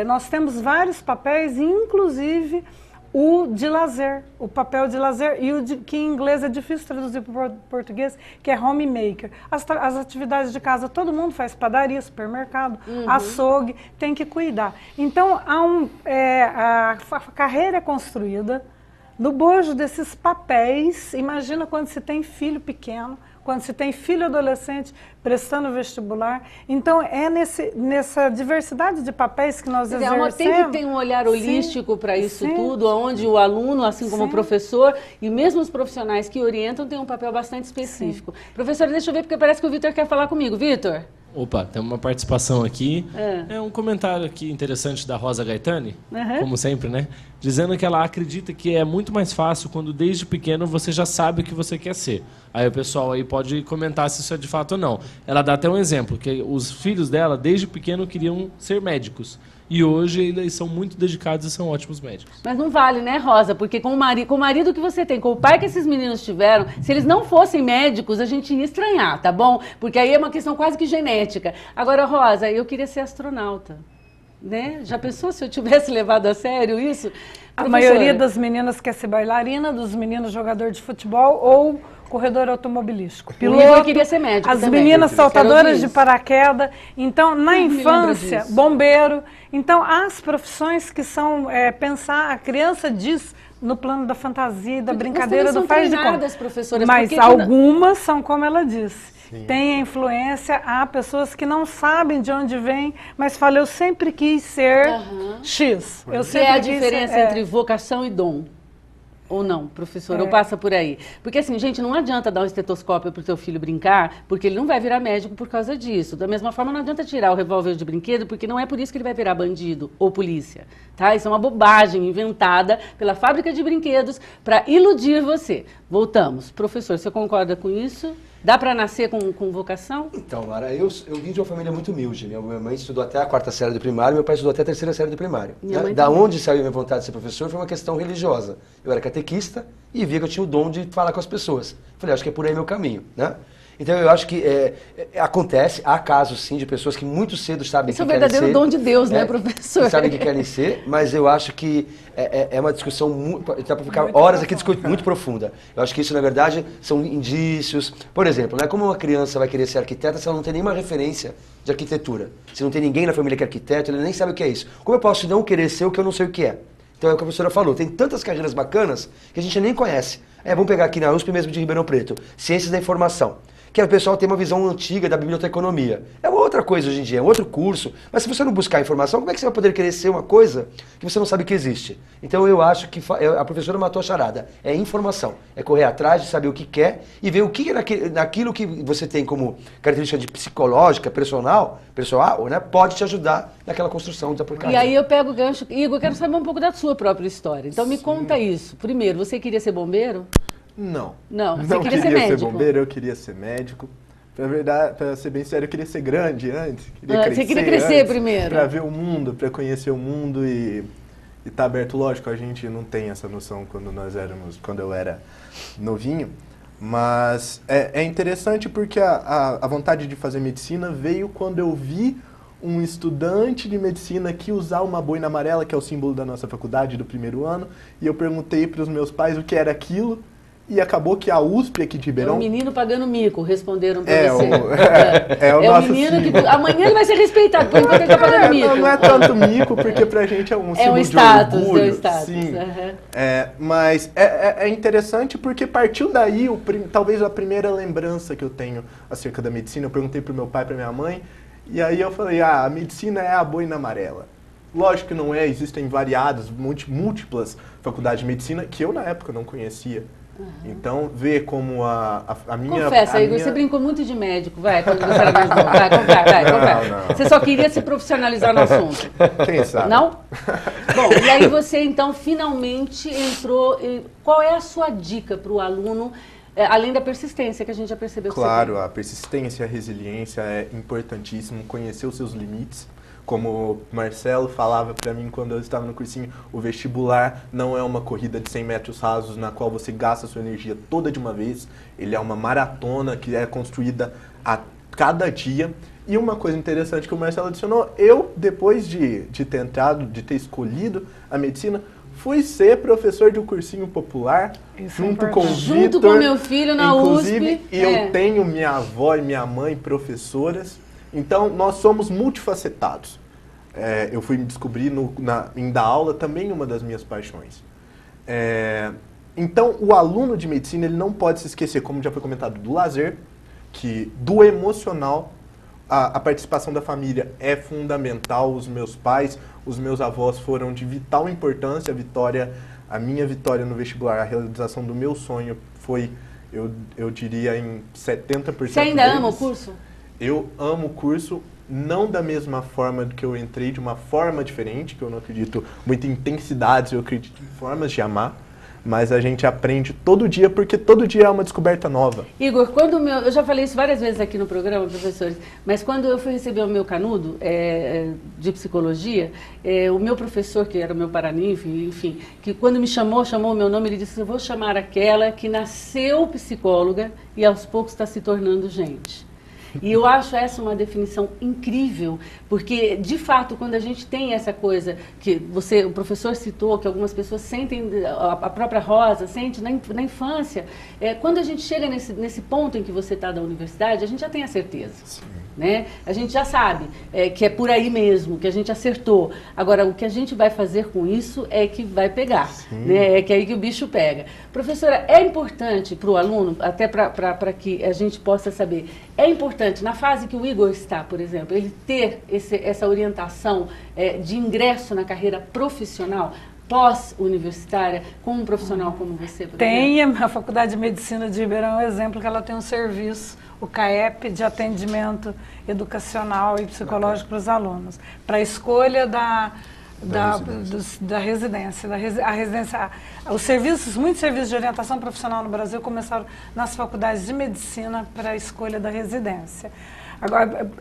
Nós temos vários papéis, inclusive o de lazer, o papel de lazer e que em inglês é difícil traduzir para o português, que é homemaker. As atividades de casa, todo mundo faz padaria, supermercado, açougue, tem que cuidar. Então, a carreira é construída no bojo desses papéis. Imagina quando se tem filho pequeno, quando se tem filho adolescente prestando vestibular. Então, é nessa diversidade de papéis que nós exercemos. Tem que ter um olhar holístico para isso tudo, onde o aluno, assim como o professor, e mesmo os profissionais que orientam, têm um papel bastante específico. Professora, deixa eu ver, porque parece que o Vitor quer falar comigo. Vitor? Opa, tem uma participação aqui. É um comentário aqui interessante da Rosa Gaetani, como sempre, né? Dizendo que ela acredita que é muito mais fácil quando desde pequeno você já sabe o que você quer ser. Aí o pessoal aí pode comentar se isso é de fato ou não. Ela dá até um exemplo, que os filhos dela desde pequeno queriam ser médicos. E hoje eles são muito dedicados e são ótimos médicos. Mas não vale, né, Rosa? Porque com o marido que você tem, com o pai que esses meninos tiveram, se eles não fossem médicos, a gente ia estranhar, tá bom? Porque aí é uma questão quase que genética. Agora, Rosa, eu queria ser astronauta. Né? Já pensou se eu tivesse levado a sério isso? A maioria das meninas quer ser bailarina, dos meninos jogador de futebol ou corredor automobilístico. Piloto, eu queria ser médico as também. Meninas saltadoras de paraquedas. Então, na infância, bombeiro. Então, as profissões que são pensar, a criança diz no plano da fantasia e da brincadeira do faz de conta. Mas algumas são como ela disse. Sim. Tem a influência, há pessoas que não sabem de onde vem, mas falam, eu sempre quis ser X. Eu sempre é a diferença entre vocação e dom? Ou não, professora? Ou passa por aí? Porque assim, gente, não adianta dar um estetoscópio pro teu filho brincar, porque ele não vai virar médico por causa disso. Da mesma forma, não adianta tirar o revólver de brinquedo, porque não é por isso que ele vai virar bandido ou polícia. Tá? Isso é uma bobagem inventada pela fábrica de brinquedos para iludir você. Voltamos. Professor, você concorda com isso? Dá para nascer com vocação? Então, Mara, eu vim de uma família muito humilde. Minha mãe estudou até a 4ª série do primário, meu pai estudou até a 3ª série do primário. Da onde saiu a minha vontade de ser professor foi uma questão religiosa. Eu era catequista e via que eu tinha o dom de falar com as pessoas. Falei, acho que é por aí meu caminho, né? Então eu acho que acontece, há casos sim de pessoas que muito cedo sabem que querem ser. Isso é o verdadeiro dom de Deus, né, professor? Sabem que querem ser, mas eu acho que é uma discussão muito, dá para ficar horas aqui discutindo, muito profunda. Eu acho que isso, na verdade, são indícios. Por exemplo, né, como uma criança vai querer ser arquiteta se ela não tem nenhuma referência de arquitetura? Se não tem ninguém na família que é arquiteto, ele nem sabe o que é isso. Como eu posso não querer ser o que eu não sei o que é? Então é o que a professora falou, tem tantas carreiras bacanas que a gente nem conhece. Vamos pegar aqui na USP mesmo de Ribeirão Preto, Ciências da Informação. que o pessoal tem uma visão antiga da biblioteconomia. É uma outra coisa hoje em dia, é outro curso. Mas se você não buscar informação, como é que você vai poder querer ser uma coisa que você não sabe que existe? Então eu acho que a professora matou a charada. É informação. É correr atrás de saber o que quer e ver o que é naquilo que você tem como característica de psicológica, pessoal, né, pode te ajudar naquela construção da carreira. E aí eu pego o gancho. Igor, eu quero saber um pouco da sua própria história. Então me conta isso. Primeiro, você queria ser bombeiro? Não. Não, você Não queria ser médico? ser bombeiro, eu queria ser médico. Pra ser bem sério, eu queria ser grande antes. Você queria crescer primeiro? Pra ver o mundo, pra conhecer o mundo e tá aberto. Lógico, a gente não tem essa noção quando eu era novinho. Mas é interessante porque a vontade de fazer medicina veio quando eu vi um estudante de medicina que usar uma boina amarela, que é o símbolo da nossa faculdade do primeiro ano, e eu perguntei para os meus pais o que era aquilo, e acabou que a USP aqui de Ribeirão... É o menino pagando mico, responderam para você. O nosso menino que amanhã ele vai ser respeitado, por enquanto ele está pagando mico. Não é tanto mico, porque pra gente é um símbolo status, de orgulho. É um status, sim. Uhum. Mas é interessante porque partiu daí, talvez a primeira lembrança que eu tenho acerca da medicina. Eu perguntei pro meu pai e pra minha mãe, e aí eu falei, a medicina é a boina amarela. Lógico que não é, existem variadas, múltiplas faculdades de medicina que eu na época não conhecia. Então, ver como a minha... Confessa, Igor, você brincou muito de médico, vai, quando você era mais novo. Vai, confessa. Não. Você só queria se profissionalizar no assunto. Quem sabe? Não? Bom, e aí você, então, finalmente entrou... Qual é a sua dica para o aluno, além da persistência que a gente já percebeu que Claro, você tem? a persistência, a resiliência é importantíssimo, conhecer os seus limites. Como o Marcelo falava para mim quando eu estava no cursinho, o vestibular não é uma corrida de 100 metros rasos na qual você gasta a sua energia toda de uma vez. Ele é uma maratona que é construída a cada dia. E uma coisa interessante que o Marcelo adicionou, eu, depois de ter entrado, de ter escolhido a medicina, fui ser professor de um cursinho popular, junto com o Vitor. Junto com meu filho na USP. E eu tenho minha avó e minha mãe professoras. Então, nós somos multifacetados. Eu fui me descobrir em dar aula, também uma das minhas paixões. Então, o aluno de medicina ele não pode se esquecer, como já foi comentado, do lazer, do emocional. A participação da família é fundamental. Os meus pais, os meus avós foram de vital importância. A minha vitória no vestibular, a realização do meu sonho foi, eu diria, em 70%. Você ainda ama o curso? Eu amo o curso, não da mesma forma que eu entrei, de uma forma diferente, que eu não acredito muito em intensidades, eu acredito em formas de amar, mas a gente aprende todo dia, porque todo dia é uma descoberta nova. Igor, eu já falei isso várias vezes aqui no programa, professores, mas quando eu fui receber o meu canudo de psicologia, o meu professor, que era o meu paraninfo, enfim, que quando me chamou o meu nome, ele disse, eu vou chamar aquela que nasceu psicóloga e aos poucos está se tornando gente. E eu acho essa uma definição incrível, porque, de fato, quando a gente tem essa coisa que o professor citou, que algumas pessoas sentem, a própria Rosa sente na infância, quando a gente chega nesse ponto em que você está da universidade, a gente já tem a certeza. Sim. Né? A gente já sabe que é por aí mesmo, que a gente acertou. Agora, o que a gente vai fazer com isso é que vai pegar, né? É que é aí que o bicho pega. Professora, é importante para o aluno, até para que a gente possa saber, é importante, na fase que o Igor está, por exemplo, ele ter essa orientação de ingresso na carreira profissional, pós-universitária, com um profissional como você, por exemplo? A Faculdade de Medicina de Ribeirão é um exemplo que ela tem um serviço, o CAEP, de atendimento educacional e psicológico para os alunos, para a escolha da residência. Muitos serviços de orientação profissional no Brasil começaram nas faculdades de medicina para a escolha da residência. Agora,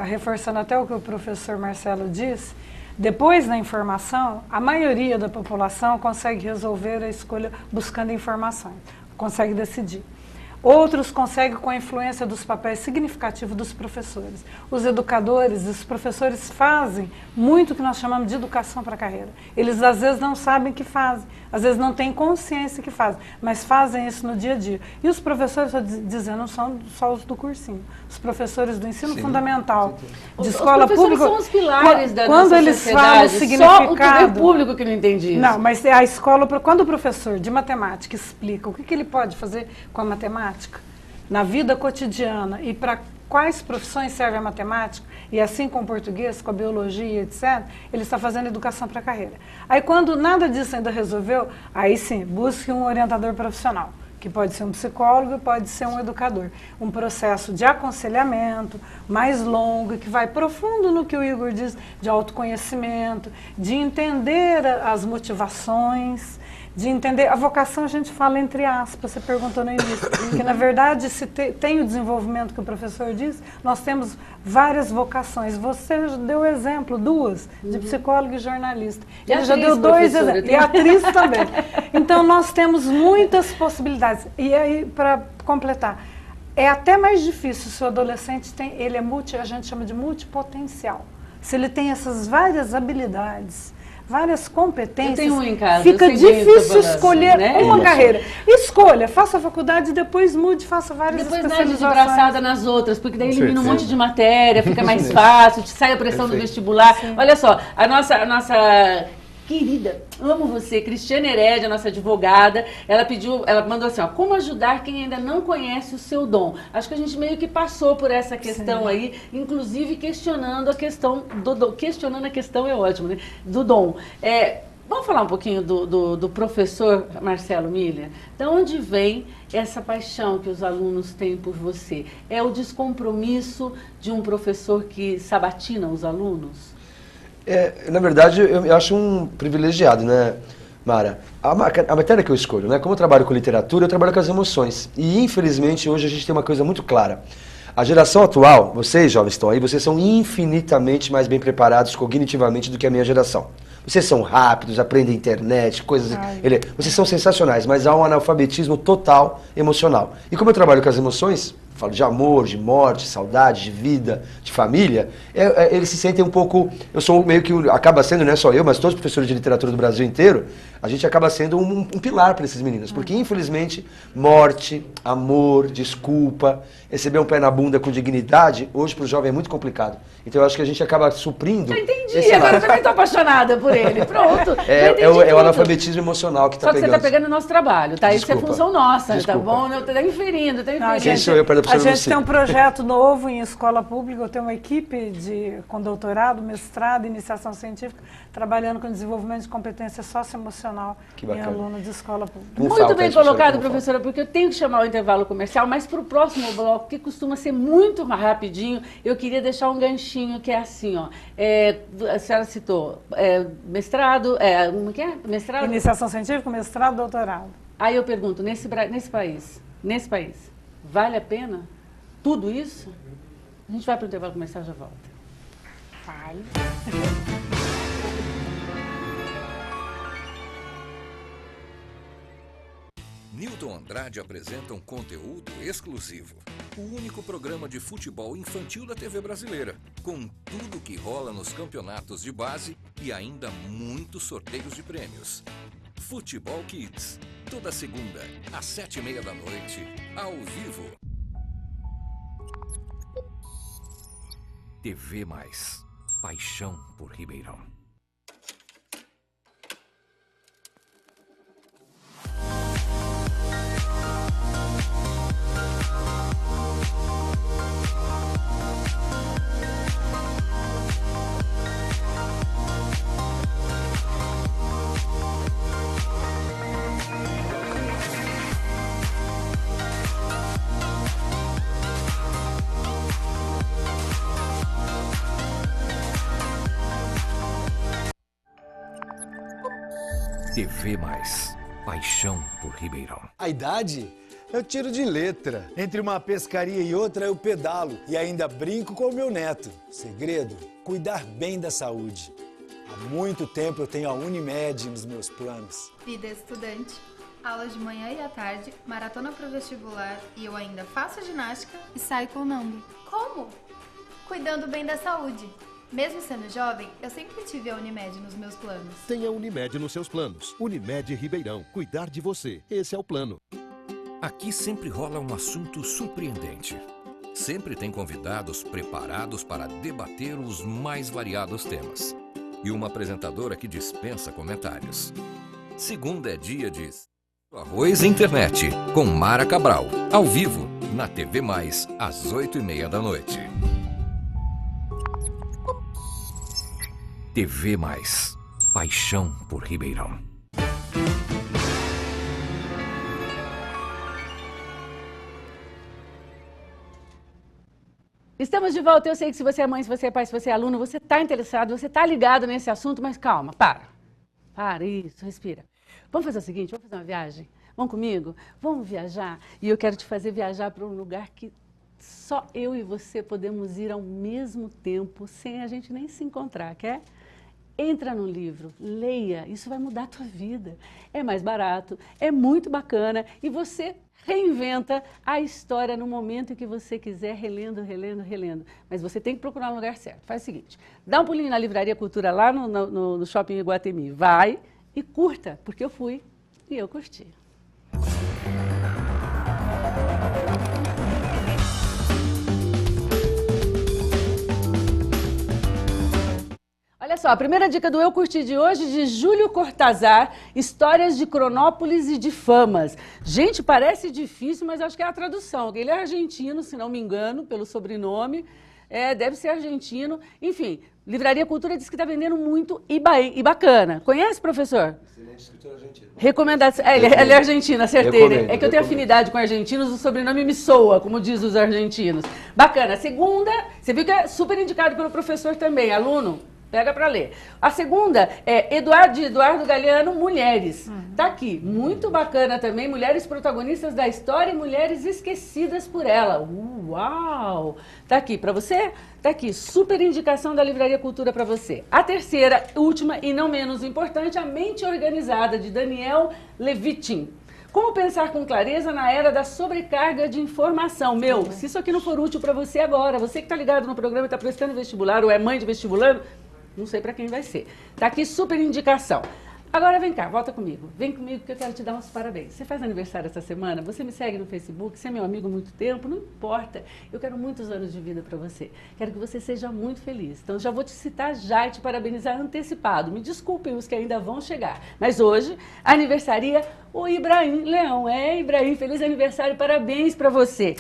reforçando até o que o professor Marcelo disse, depois da informação, a maioria da população consegue resolver a escolha buscando informações, consegue decidir. Outros conseguem com a influência dos papéis significativos dos professores. Os educadores, os professores fazem muito o que nós chamamos de educação para a carreira. Eles às vezes não sabem que fazem, às vezes não têm consciência que fazem, mas fazem isso no dia a dia. E os professores, estou dizendo, não são só os do cursinho. Os professores do ensino fundamental, de escola pública... são os pilares da quando nossa eles sociedade. falam o significado... Só o poder público que não entende isso. Não, mas a escola, quando o professor de matemática explica o que ele pode fazer com a matemática, na vida cotidiana e para quais profissões serve a matemática, e assim com o português, com a biologia, etc., ele está fazendo educação para a carreira. Aí quando nada disso ainda resolveu, aí sim, busque um orientador profissional, que pode ser um psicólogo, pode ser um educador. Um processo de aconselhamento mais longo, que vai profundo no que o Igor diz, de autoconhecimento, de entender as motivações, de entender, a vocação a gente fala entre aspas, você perguntou no início, que na verdade se tem o desenvolvimento que o professor disse, nós temos várias vocações, você deu exemplo, 2, de psicólogo e jornalista, ele já deu 2 exemplos, e atriz também, então nós temos muitas possibilidades, e aí para completar, é até mais difícil se o adolescente ele é a gente chama de multipotencial, se ele tem essas várias habilidades, várias competências, em casa, fica difícil escolher uma carreira. Escolha, faça a faculdade e depois mude, faça várias especializações. Depois nada de braçada nas outras, porque daí elimina um monte de matéria, fica mais fácil, sai a pressão do vestibular. Sim. Olha só, a nossa querida, amo você, Cristiane Herédia, nossa advogada, ela mandou assim, ó, como ajudar quem ainda não conhece o seu dom? Acho que a gente meio que passou por essa questão aí, inclusive questionando a questão do dom. Questionando a questão é ótimo, né? Do dom. Vamos falar um pouquinho do professor Marcelo Miller? De onde vem essa paixão que os alunos têm por você? É o descompromisso de um professor que sabatina os alunos? Na verdade, eu acho um privilegiado, né, Mara? A matéria que eu escolho, né? Como eu trabalho com literatura, eu trabalho com as emoções. E, infelizmente, hoje a gente tem uma coisa muito clara. A geração atual, vocês jovens estão aí, vocês são infinitamente mais bem preparados cognitivamente do que a minha geração. Vocês são rápidos, aprendem internet, coisas... Vocês são sensacionais, mas há um analfabetismo total emocional. E como eu trabalho com as emoções, falo de amor, de morte, saudade, de vida, de família, eles se sentem um pouco... Eu sou meio que... Acaba sendo, não é só eu, mas todos os professores de literatura do Brasil inteiro, a gente acaba sendo um pilar para esses meninos. Porque, infelizmente, morte, amor, desculpa, receber um pé na bunda com dignidade, hoje para o jovem é muito complicado. Então eu acho que a gente acaba suprindo... Já entendi, agora eu também estou apaixonada por ele, pronto. É o analfabetismo emocional que está pegando. Só que você está pegando o nosso trabalho, tá? Desculpa. Isso é função nossa, Desculpa. tá bom? Está inferindo, está inferindo. Quem sou eu para A gente tem um projeto novo em escola pública, eu tenho uma equipe com doutorado, mestrado, iniciação científica, trabalhando com desenvolvimento de competência socioemocional em aluno de escola pública. Muito bem colocado, professora, porque eu tenho que chamar o intervalo comercial, mas para o próximo bloco, que costuma ser muito rapidinho, eu queria deixar um ganchinho que é assim, ó. A senhora citou mestrado, como que é? Mestrado? Iniciação científica, mestrado, doutorado. Aí eu pergunto, nesse país, vale a pena tudo isso? A gente vai para o intervalo comercial e já volta. Vale. Newton Andrade apresenta um conteúdo exclusivo. O único programa de futebol infantil da TV brasileira, com tudo que rola nos campeonatos de base e ainda muitos sorteios de prêmios. Futebol Kids, toda segunda, às 7h30 da noite, ao vivo. TV Mais, paixão por Ribeirão. TV Mais, paixão por Ribeirão. A idade? Eu tiro de letra. Entre uma pescaria e outra eu pedalo e ainda brinco com o meu neto. Segredo, cuidar bem da saúde. Há muito tempo eu tenho a Unimed nos meus planos. Vida estudante, aulas de manhã e à tarde, maratona pro vestibular e eu ainda faço ginástica e saio clonando. Como? Cuidando bem da saúde. Mesmo sendo jovem, eu sempre tive a Unimed nos meus planos. Tenha a Unimed nos seus planos. Unimed Ribeirão. Cuidar de você. Esse é o plano. Aqui sempre rola um assunto surpreendente. Sempre tem convidados preparados para debater os mais variados temas. E uma apresentadora que dispensa comentários. Segunda é dia de Arroz Internet, com Mara Cabral. Ao vivo, na TV Mais, às 8h30 da noite. TV Mais. Paixão por Ribeirão. Estamos de volta. Eu sei que se você é mãe, se você é pai, se você é aluno, você está interessado, você está ligado nesse assunto, mas calma, para, isso, respira. Vamos fazer o seguinte, vamos fazer uma viagem? Vamos comigo? Vamos viajar? E eu quero te fazer viajar para um lugar que só eu e você podemos ir ao mesmo tempo, sem a gente nem se encontrar, quer? Entra no livro, leia, isso vai mudar a tua vida. É mais barato, é muito bacana e você reinventa a história no momento em que você quiser, relendo. Mas você tem que procurar um lugar certo. Faz o seguinte, dá um pulinho na Livraria Cultura lá no Shopping Iguatemi. Vai e curta, porque eu fui e eu curti. Olha só, a primeira dica do Eu Curti de hoje, de Júlio Cortázar, Histórias de Cronópolis e de Famas. Gente, parece difícil, mas acho que é a tradução. Ele é argentino, se não me engano, pelo sobrenome. Deve ser argentino. Enfim, Livraria Cultura diz que está vendendo muito e bacana. Conhece, professor? Excelente escritor argentino. Recomendado. Ele é argentino, acertei. É que eu tenho afinidade com argentinos, o sobrenome me soa, como diz os argentinos. Bacana. A segunda, você viu que é super indicado pelo professor também, aluno? Pega para ler. A segunda é Eduardo Galeano, Mulheres. Tá aqui, muito bacana também, mulheres protagonistas da história e mulheres esquecidas por ela. Uau! Tá aqui para você? Tá aqui, super indicação da Livraria Cultura para você. A terceira, última e não menos importante, A Mente Organizada, de Daniel Levitin. Como pensar com clareza na era da sobrecarga de informação? Se isso aqui não for útil para você agora, você que está ligado no programa e está prestando vestibular ou é mãe de vestibulando, não sei para quem vai ser. Tá aqui super indicação. Agora vem cá, volta comigo. Vem comigo que eu quero te dar uns parabéns. Você faz aniversário essa semana? Você me segue no Facebook? Você é meu amigo há muito tempo? Não importa. Eu quero muitos anos de vida para você. Quero que você seja muito feliz. Então já vou te citar já e te parabenizar antecipado. Me desculpem os que ainda vão chegar. Mas hoje aniversaria o Ibrahim Leão. Ibrahim, feliz aniversário, parabéns para você.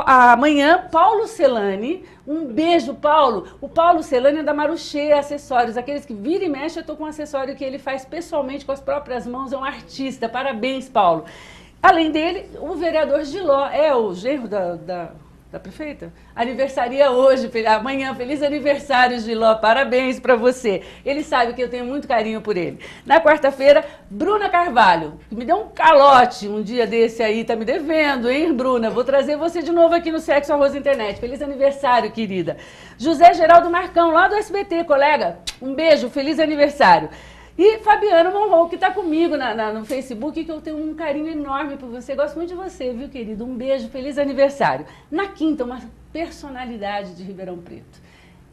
Amanhã, Paulo Celani, um beijo, Paulo. O Paulo Celani é da Maruchê Acessórios, aqueles que vira e mexe, eu estou com um acessório que ele faz pessoalmente com as próprias mãos, é um artista, parabéns, Paulo. Além dele, o vereador Giló, o genro da prefeita? Aniversaria hoje, amanhã, feliz aniversário, Giló, parabéns para você. Ele sabe que eu tenho muito carinho por ele. Na quarta-feira, Bruna Carvalho, que me deu um calote um dia desse aí, tá me devendo, hein, Bruna? Vou trazer você de novo aqui no Sexo, Arroz e Internet. Feliz aniversário, querida. José Geraldo Marcão, lá do SBT, colega, um beijo, feliz aniversário. E Fabiano Monroe, que está comigo no Facebook, que eu tenho um carinho enorme por você. Gosto muito de você, viu, querido? Um beijo, feliz aniversário. Na quinta, uma personalidade de Ribeirão Preto.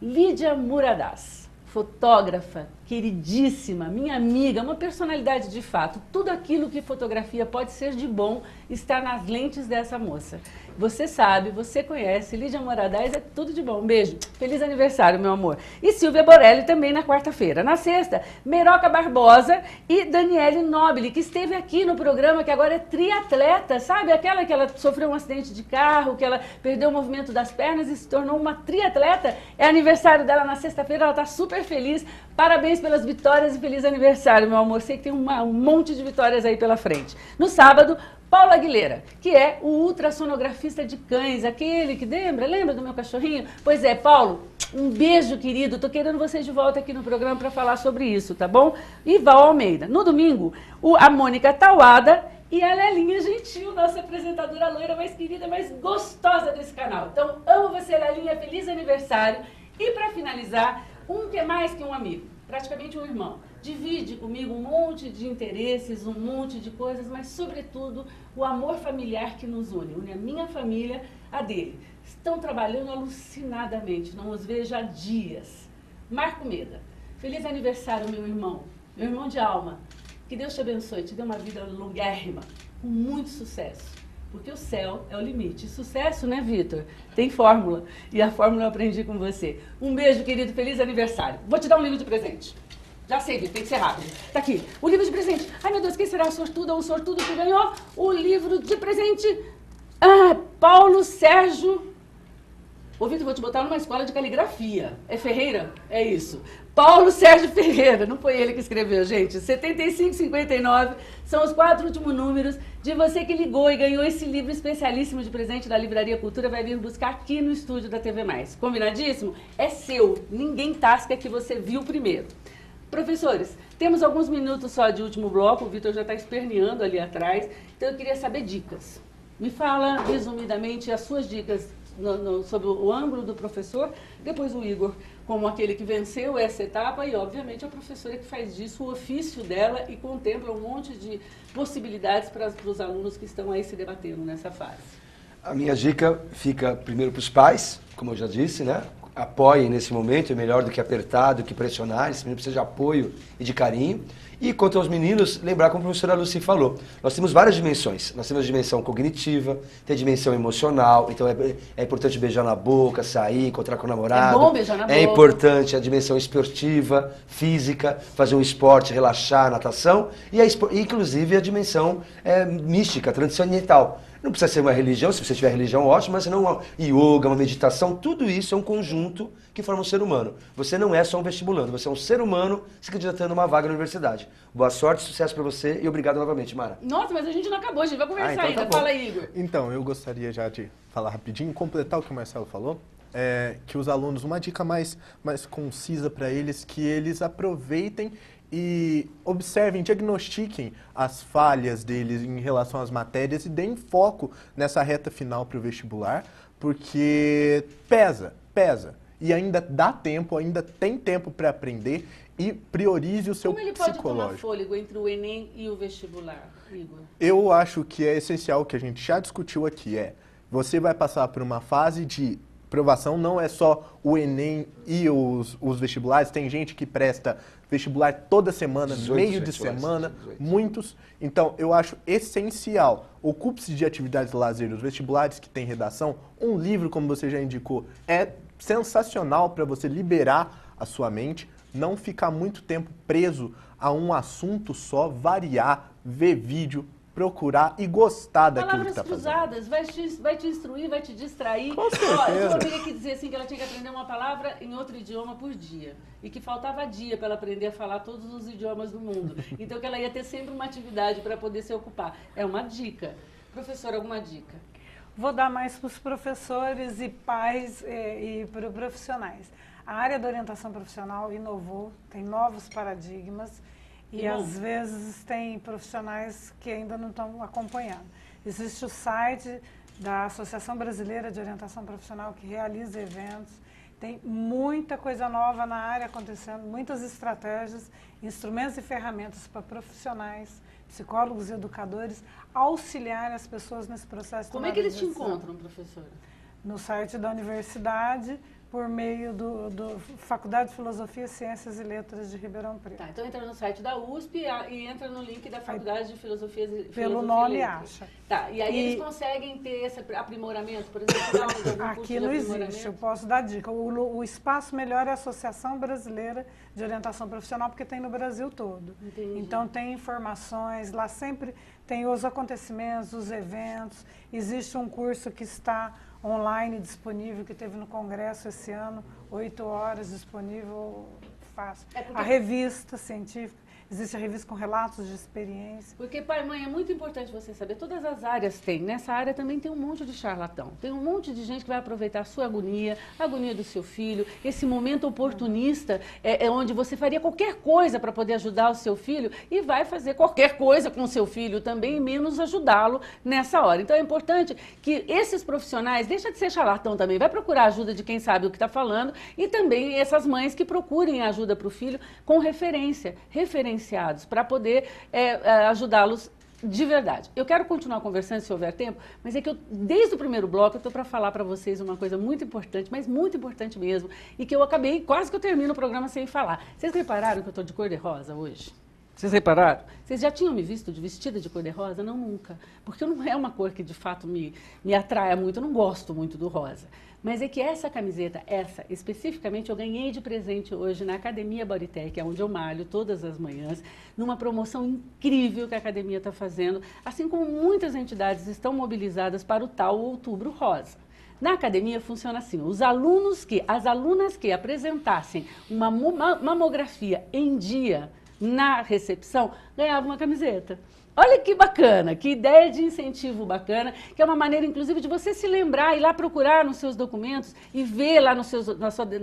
Lídia Muradás, fotógrafa, queridíssima, minha amiga, uma personalidade de fato. Tudo aquilo que fotografia pode ser de bom está nas lentes dessa moça. Você sabe, você conhece, Lídia Muradás é tudo de bom. Um beijo, feliz aniversário, meu amor. E Silvia Borelli também na quarta-feira. Na sexta, Meroca Barbosa e Daniele Nobile, que esteve aqui no programa, que agora é triatleta, sabe? Aquela que ela sofreu um acidente de carro, que ela perdeu o movimento das pernas e se tornou uma triatleta. É aniversário dela na sexta-feira, ela está super feliz. Parabéns pelas vitórias e feliz aniversário, meu amor. Sei que tem um monte de vitórias aí pela frente. No sábado, Paulo Aguilera, que é o ultrassonografista de cães, aquele que lembra do meu cachorrinho? Pois é, Paulo, um beijo, querido. Tô querendo você de volta aqui no programa para falar sobre isso, tá bom? E Val Almeida. No domingo, a Mônica Tawada e a Lelinha Gentil, nossa apresentadora loira mais querida, mais gostosa desse canal. Então, amo você, Lelinha, feliz aniversário. E para finalizar, um que é mais que um amigo, praticamente um irmão. Divide comigo um monte de interesses, um monte de coisas, mas, sobretudo, o amor familiar que nos une. Une a minha família, a dele. Estão trabalhando alucinadamente, não os vejo há dias. Marco Meda, feliz aniversário, meu irmão de alma. Que Deus te abençoe, te dê uma vida longérrima, com muito sucesso. Porque o céu é o limite. Sucesso, né, Vitor? Tem fórmula. E a fórmula eu aprendi com você. Um beijo, querido. Feliz aniversário. Vou te dar um livro de presente. Já sei, Vitor, tem que ser rápido. Tá aqui. O livro de presente. Ai, meu Deus, quem será o sortudo ou o sortudo que ganhou o livro de presente? Paulo Sérgio... Ô, Vitor, vou te botar numa escola de caligrafia. É Ferreira? É isso. Paulo Sérgio Ferreira, não foi ele que escreveu, gente. 7559 são os 4 últimos números de você que ligou e ganhou esse livro especialíssimo de presente da Livraria Cultura. Vai vir buscar aqui no estúdio da TV Mais. Combinadíssimo? É seu. Ninguém tasca que você viu primeiro. Professores, temos alguns minutos só de último bloco. O Vitor já está esperneando ali atrás. Então eu queria saber dicas. Me fala, resumidamente, as suas dicas sobre o ângulo do professor, depois o Igor como aquele que venceu essa etapa e, obviamente, a professora que faz disso o ofício dela e contempla um monte de possibilidades para os alunos que estão aí se debatendo nessa fase. A minha dica fica primeiro para os pais, como eu já disse, né? Apoiem nesse momento, é melhor do que apertar, do que pressionar, esse menino precisa de apoio e de carinho. E quanto aos meninos, lembrar como a professora Lucy falou, nós temos várias dimensões. Nós temos a dimensão cognitiva, tem a dimensão emocional, então é importante beijar na boca, sair, encontrar com o namorado. É bom beijar na boca. É importante a dimensão esportiva, física, fazer um esporte, relaxar, natação, e inclusive a dimensão mística, transcendental. Não precisa ser uma religião, se você tiver religião, ótimo, mas não uma yoga, uma meditação, tudo isso é um conjunto que forma um ser humano. Você não é só um vestibulando, você é um ser humano se candidatando a uma vaga na universidade. Boa sorte, sucesso para você e obrigado novamente, Mara. Nossa, mas a gente não acabou, a gente vai conversar então ainda. Tá Fala, Igor. Então, eu gostaria já de falar rapidinho, completar o que o Marcelo falou, que os alunos, uma dica mais concisa para eles, que eles aproveitem e observem, diagnostiquem as falhas deles em relação às matérias e deem foco nessa reta final para o vestibular, porque pesa. E ainda dá tempo, ainda tem tempo para aprender e priorize o seu psicológico. Como ele pode tomar fôlego entre o Enem e o vestibular, Igor? Eu acho que é essencial, o que a gente já discutiu aqui, você vai passar por uma fase de aprovação, não é só o Enem e os vestibulares, tem gente que presta vestibular toda semana, 18, meio de semana, 18. muitos. Então, eu acho essencial, ocupe-se de atividades de lazer, os vestibulares que tem redação, um livro, como você já indicou, é sensacional para você liberar a sua mente, não ficar muito tempo preso a um assunto só, variar, ver vídeo, procurar e gostar daquilo que está fazendo. Palavras cruzadas, vai te instruir, vai te distrair. Com certeza. Ó, eu teria que dizer assim que ela tinha que aprender uma palavra em outro idioma por dia. E que faltava dia para ela aprender a falar todos os idiomas do mundo. Então que ela ia ter sempre uma atividade para poder se ocupar. É uma dica. Professora, alguma dica? Vou dar mais para os professores e pais e para os profissionais. A área da orientação profissional inovou, tem novos paradigmas. E às vezes tem profissionais que ainda não estão acompanhando. Existe o site da Associação Brasileira de Orientação Profissional que realiza eventos. Tem muita coisa nova na área acontecendo, muitas estratégias, instrumentos e ferramentas para profissionais, psicólogos e educadores auxiliarem as pessoas nesse processo de Como é que eles te encontram, professora? No site da universidade, por meio do Faculdade de Filosofia, Ciências e Letras de Ribeirão Preto. Tá, então entra no site da USP e entra no link da Faculdade de Filosofia e Pelo nome acha. Tá, e aí eles conseguem ter esse aprimoramento, por exemplo, aqui não existe, eu posso dar dica. O espaço melhor é a Associação Brasileira de Orientação Profissional, porque tem no Brasil todo. Entendi. Então tem informações, lá sempre tem os acontecimentos, os eventos. Existe um curso que está online disponível, que teve no Congresso esse ano, 8 horas disponível, fácil. A revista científica, existe a revista com relatos de experiência. Porque, pai e mãe, é muito importante você saber, todas as áreas tem. Nessa área também tem um monte de charlatão. Tem um monte de gente que vai aproveitar a sua agonia, a agonia do seu filho. Esse momento oportunista é onde você faria qualquer coisa para poder ajudar o seu filho e vai fazer qualquer coisa com o seu filho também, menos ajudá-lo nessa hora. Então é importante que esses profissionais, deixa de ser charlatão também, vai procurar ajuda de quem sabe o que está falando e também essas mães que procurem ajuda para o filho com referenciados para poder ajudá-los de verdade. Eu quero continuar conversando se houver tempo, mas é que desde o primeiro bloco eu estou para falar para vocês uma coisa muito importante, mas muito importante mesmo, e que eu acabei, quase que eu termino o programa sem falar. Vocês repararam que eu estou de cor de rosa hoje? Vocês repararam? Vocês já tinham me visto de vestida de cor-de-rosa? Não, nunca. Porque não é uma cor que de fato me atrai muito, eu não gosto muito do rosa. Mas é que essa camiseta, essa especificamente, eu ganhei de presente hoje na Academia Bodytech, onde eu malho todas as manhãs, numa promoção incrível que a academia está fazendo, assim como muitas entidades estão mobilizadas para o tal Outubro Rosa. Na academia funciona assim, as alunas que apresentassem uma mamografia em dia na recepção, ganhavam uma camiseta. Olha que bacana, que ideia de incentivo bacana, que é uma maneira, inclusive, de você se lembrar, ir lá procurar nos seus documentos e ver lá na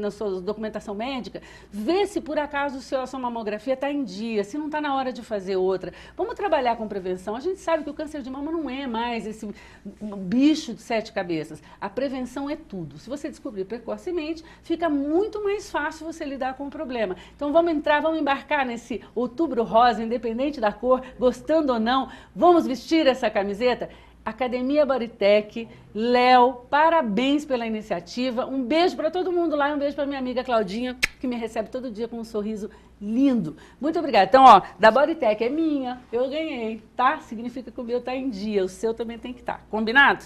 sua documentação médica, ver se por acaso a sua mamografia está em dia, se não está na hora de fazer outra. Vamos trabalhar com prevenção. A gente sabe que o câncer de mama não é mais esse bicho de 7 cabeças. A prevenção é tudo. Se você descobrir precocemente, fica muito mais fácil você lidar com o problema. Então vamos embarcar nesse Outubro Rosa, independente da cor, gostando ou não, vamos vestir essa camiseta? Academia Bodytech, Léo, parabéns pela iniciativa, um beijo para todo mundo lá e um beijo para minha amiga Claudinha, que me recebe todo dia com um sorriso lindo. Muito obrigada. Então, ó, da Bodytech é minha, eu ganhei, tá? Significa que o meu tá em dia, o seu também tem que estar. Combinado?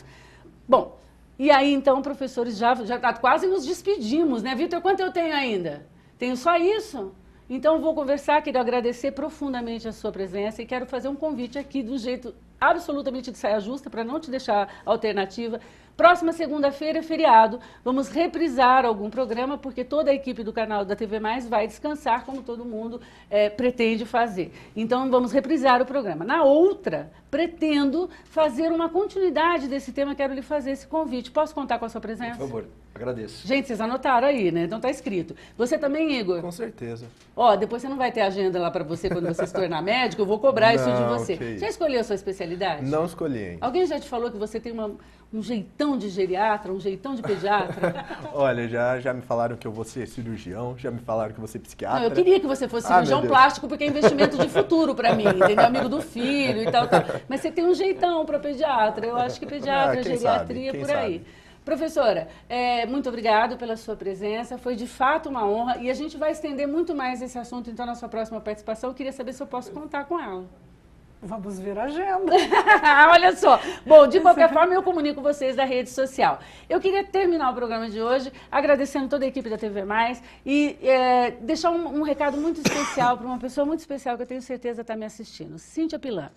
Bom, e aí então, professores, já quase nos despedimos, né? Vitor, quanto eu tenho ainda? Tenho só isso? Então, vou conversar, quero agradecer profundamente a sua presença e quero fazer um convite aqui do jeito absolutamente de saia justa, para não te deixar alternativa. Próxima segunda-feira é feriado, vamos reprisar algum programa, porque toda a equipe do canal da TV Mais vai descansar, como todo mundo pretende fazer. Então, vamos reprisar o programa. Na outra, pretendo fazer uma continuidade desse tema, quero lhe fazer esse convite. Posso contar com a sua presença? Por favor. Agradeço. Gente, vocês anotaram aí, né? Então tá escrito. Você também, Igor? Com certeza. Ó, depois você não vai ter agenda lá para você quando você se tornar médico, eu vou cobrar isso de você. Okay. Já escolheu a sua especialidade? Não escolhi ainda. Alguém já te falou que você tem um jeitão de geriatra, um jeitão de pediatra? Olha, já me falaram que eu vou ser cirurgião, já me falaram que eu vou ser psiquiatra. Não, eu queria que você fosse cirurgião plástico, porque é investimento de futuro para mim, entendeu? Amigo do filho e tal. Mas você tem um jeitão para pediatra, eu acho que pediatra, geriatria, por aí. Sabe? Professora, muito obrigado pela sua presença, foi de fato uma honra e a gente vai estender muito mais esse assunto então na sua próxima participação. Eu queria saber se eu posso contar com ela. Vamos ver a agenda. Olha só. Bom, de qualquer forma, eu comunico vocês da rede social. Eu queria terminar o programa de hoje agradecendo toda a equipe da TV Mais e deixar um recado muito especial para uma pessoa muito especial que eu tenho certeza está me assistindo, Cíntia Pilan.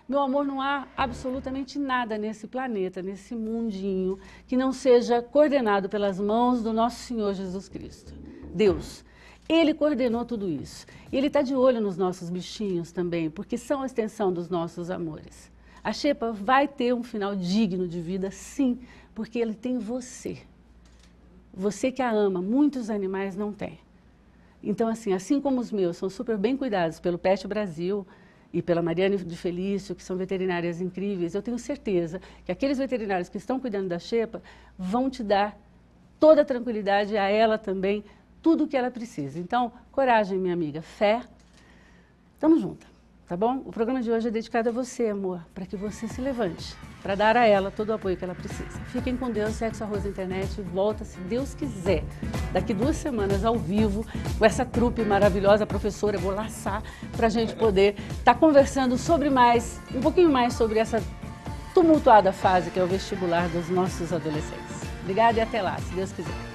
Meu amor, não há absolutamente nada nesse planeta, nesse mundinho, que não seja coordenado pelas mãos do nosso Senhor Jesus Cristo. Deus, Ele coordenou tudo isso. E Ele está de olho nos nossos bichinhos também, porque são a extensão dos nossos amores. A Xepa vai ter um final digno de vida, sim, porque Ele tem você. Você que a ama, muitos animais não têm. Então, assim como os meus são super bem cuidados pelo Pet Brasil, e pela Mariane de Felício, que são veterinárias incríveis, eu tenho certeza que aqueles veterinários que estão cuidando da Xepa vão te dar toda a tranquilidade, a ela também, tudo o que ela precisa. Então, coragem, minha amiga, fé, tamo junto, tá bom? O programa de hoje é dedicado a você, amor, para que você se levante, para dar a ela todo o apoio que ela precisa. Fiquem com Deus, Sexo Arroz Internet, volta, se Deus quiser, daqui 2 semanas ao vivo, com essa trupe maravilhosa, a professora, eu vou laçar para a gente poder estar conversando sobre um pouquinho mais sobre essa tumultuada fase que é o vestibular dos nossos adolescentes. Obrigada e até lá, se Deus quiser.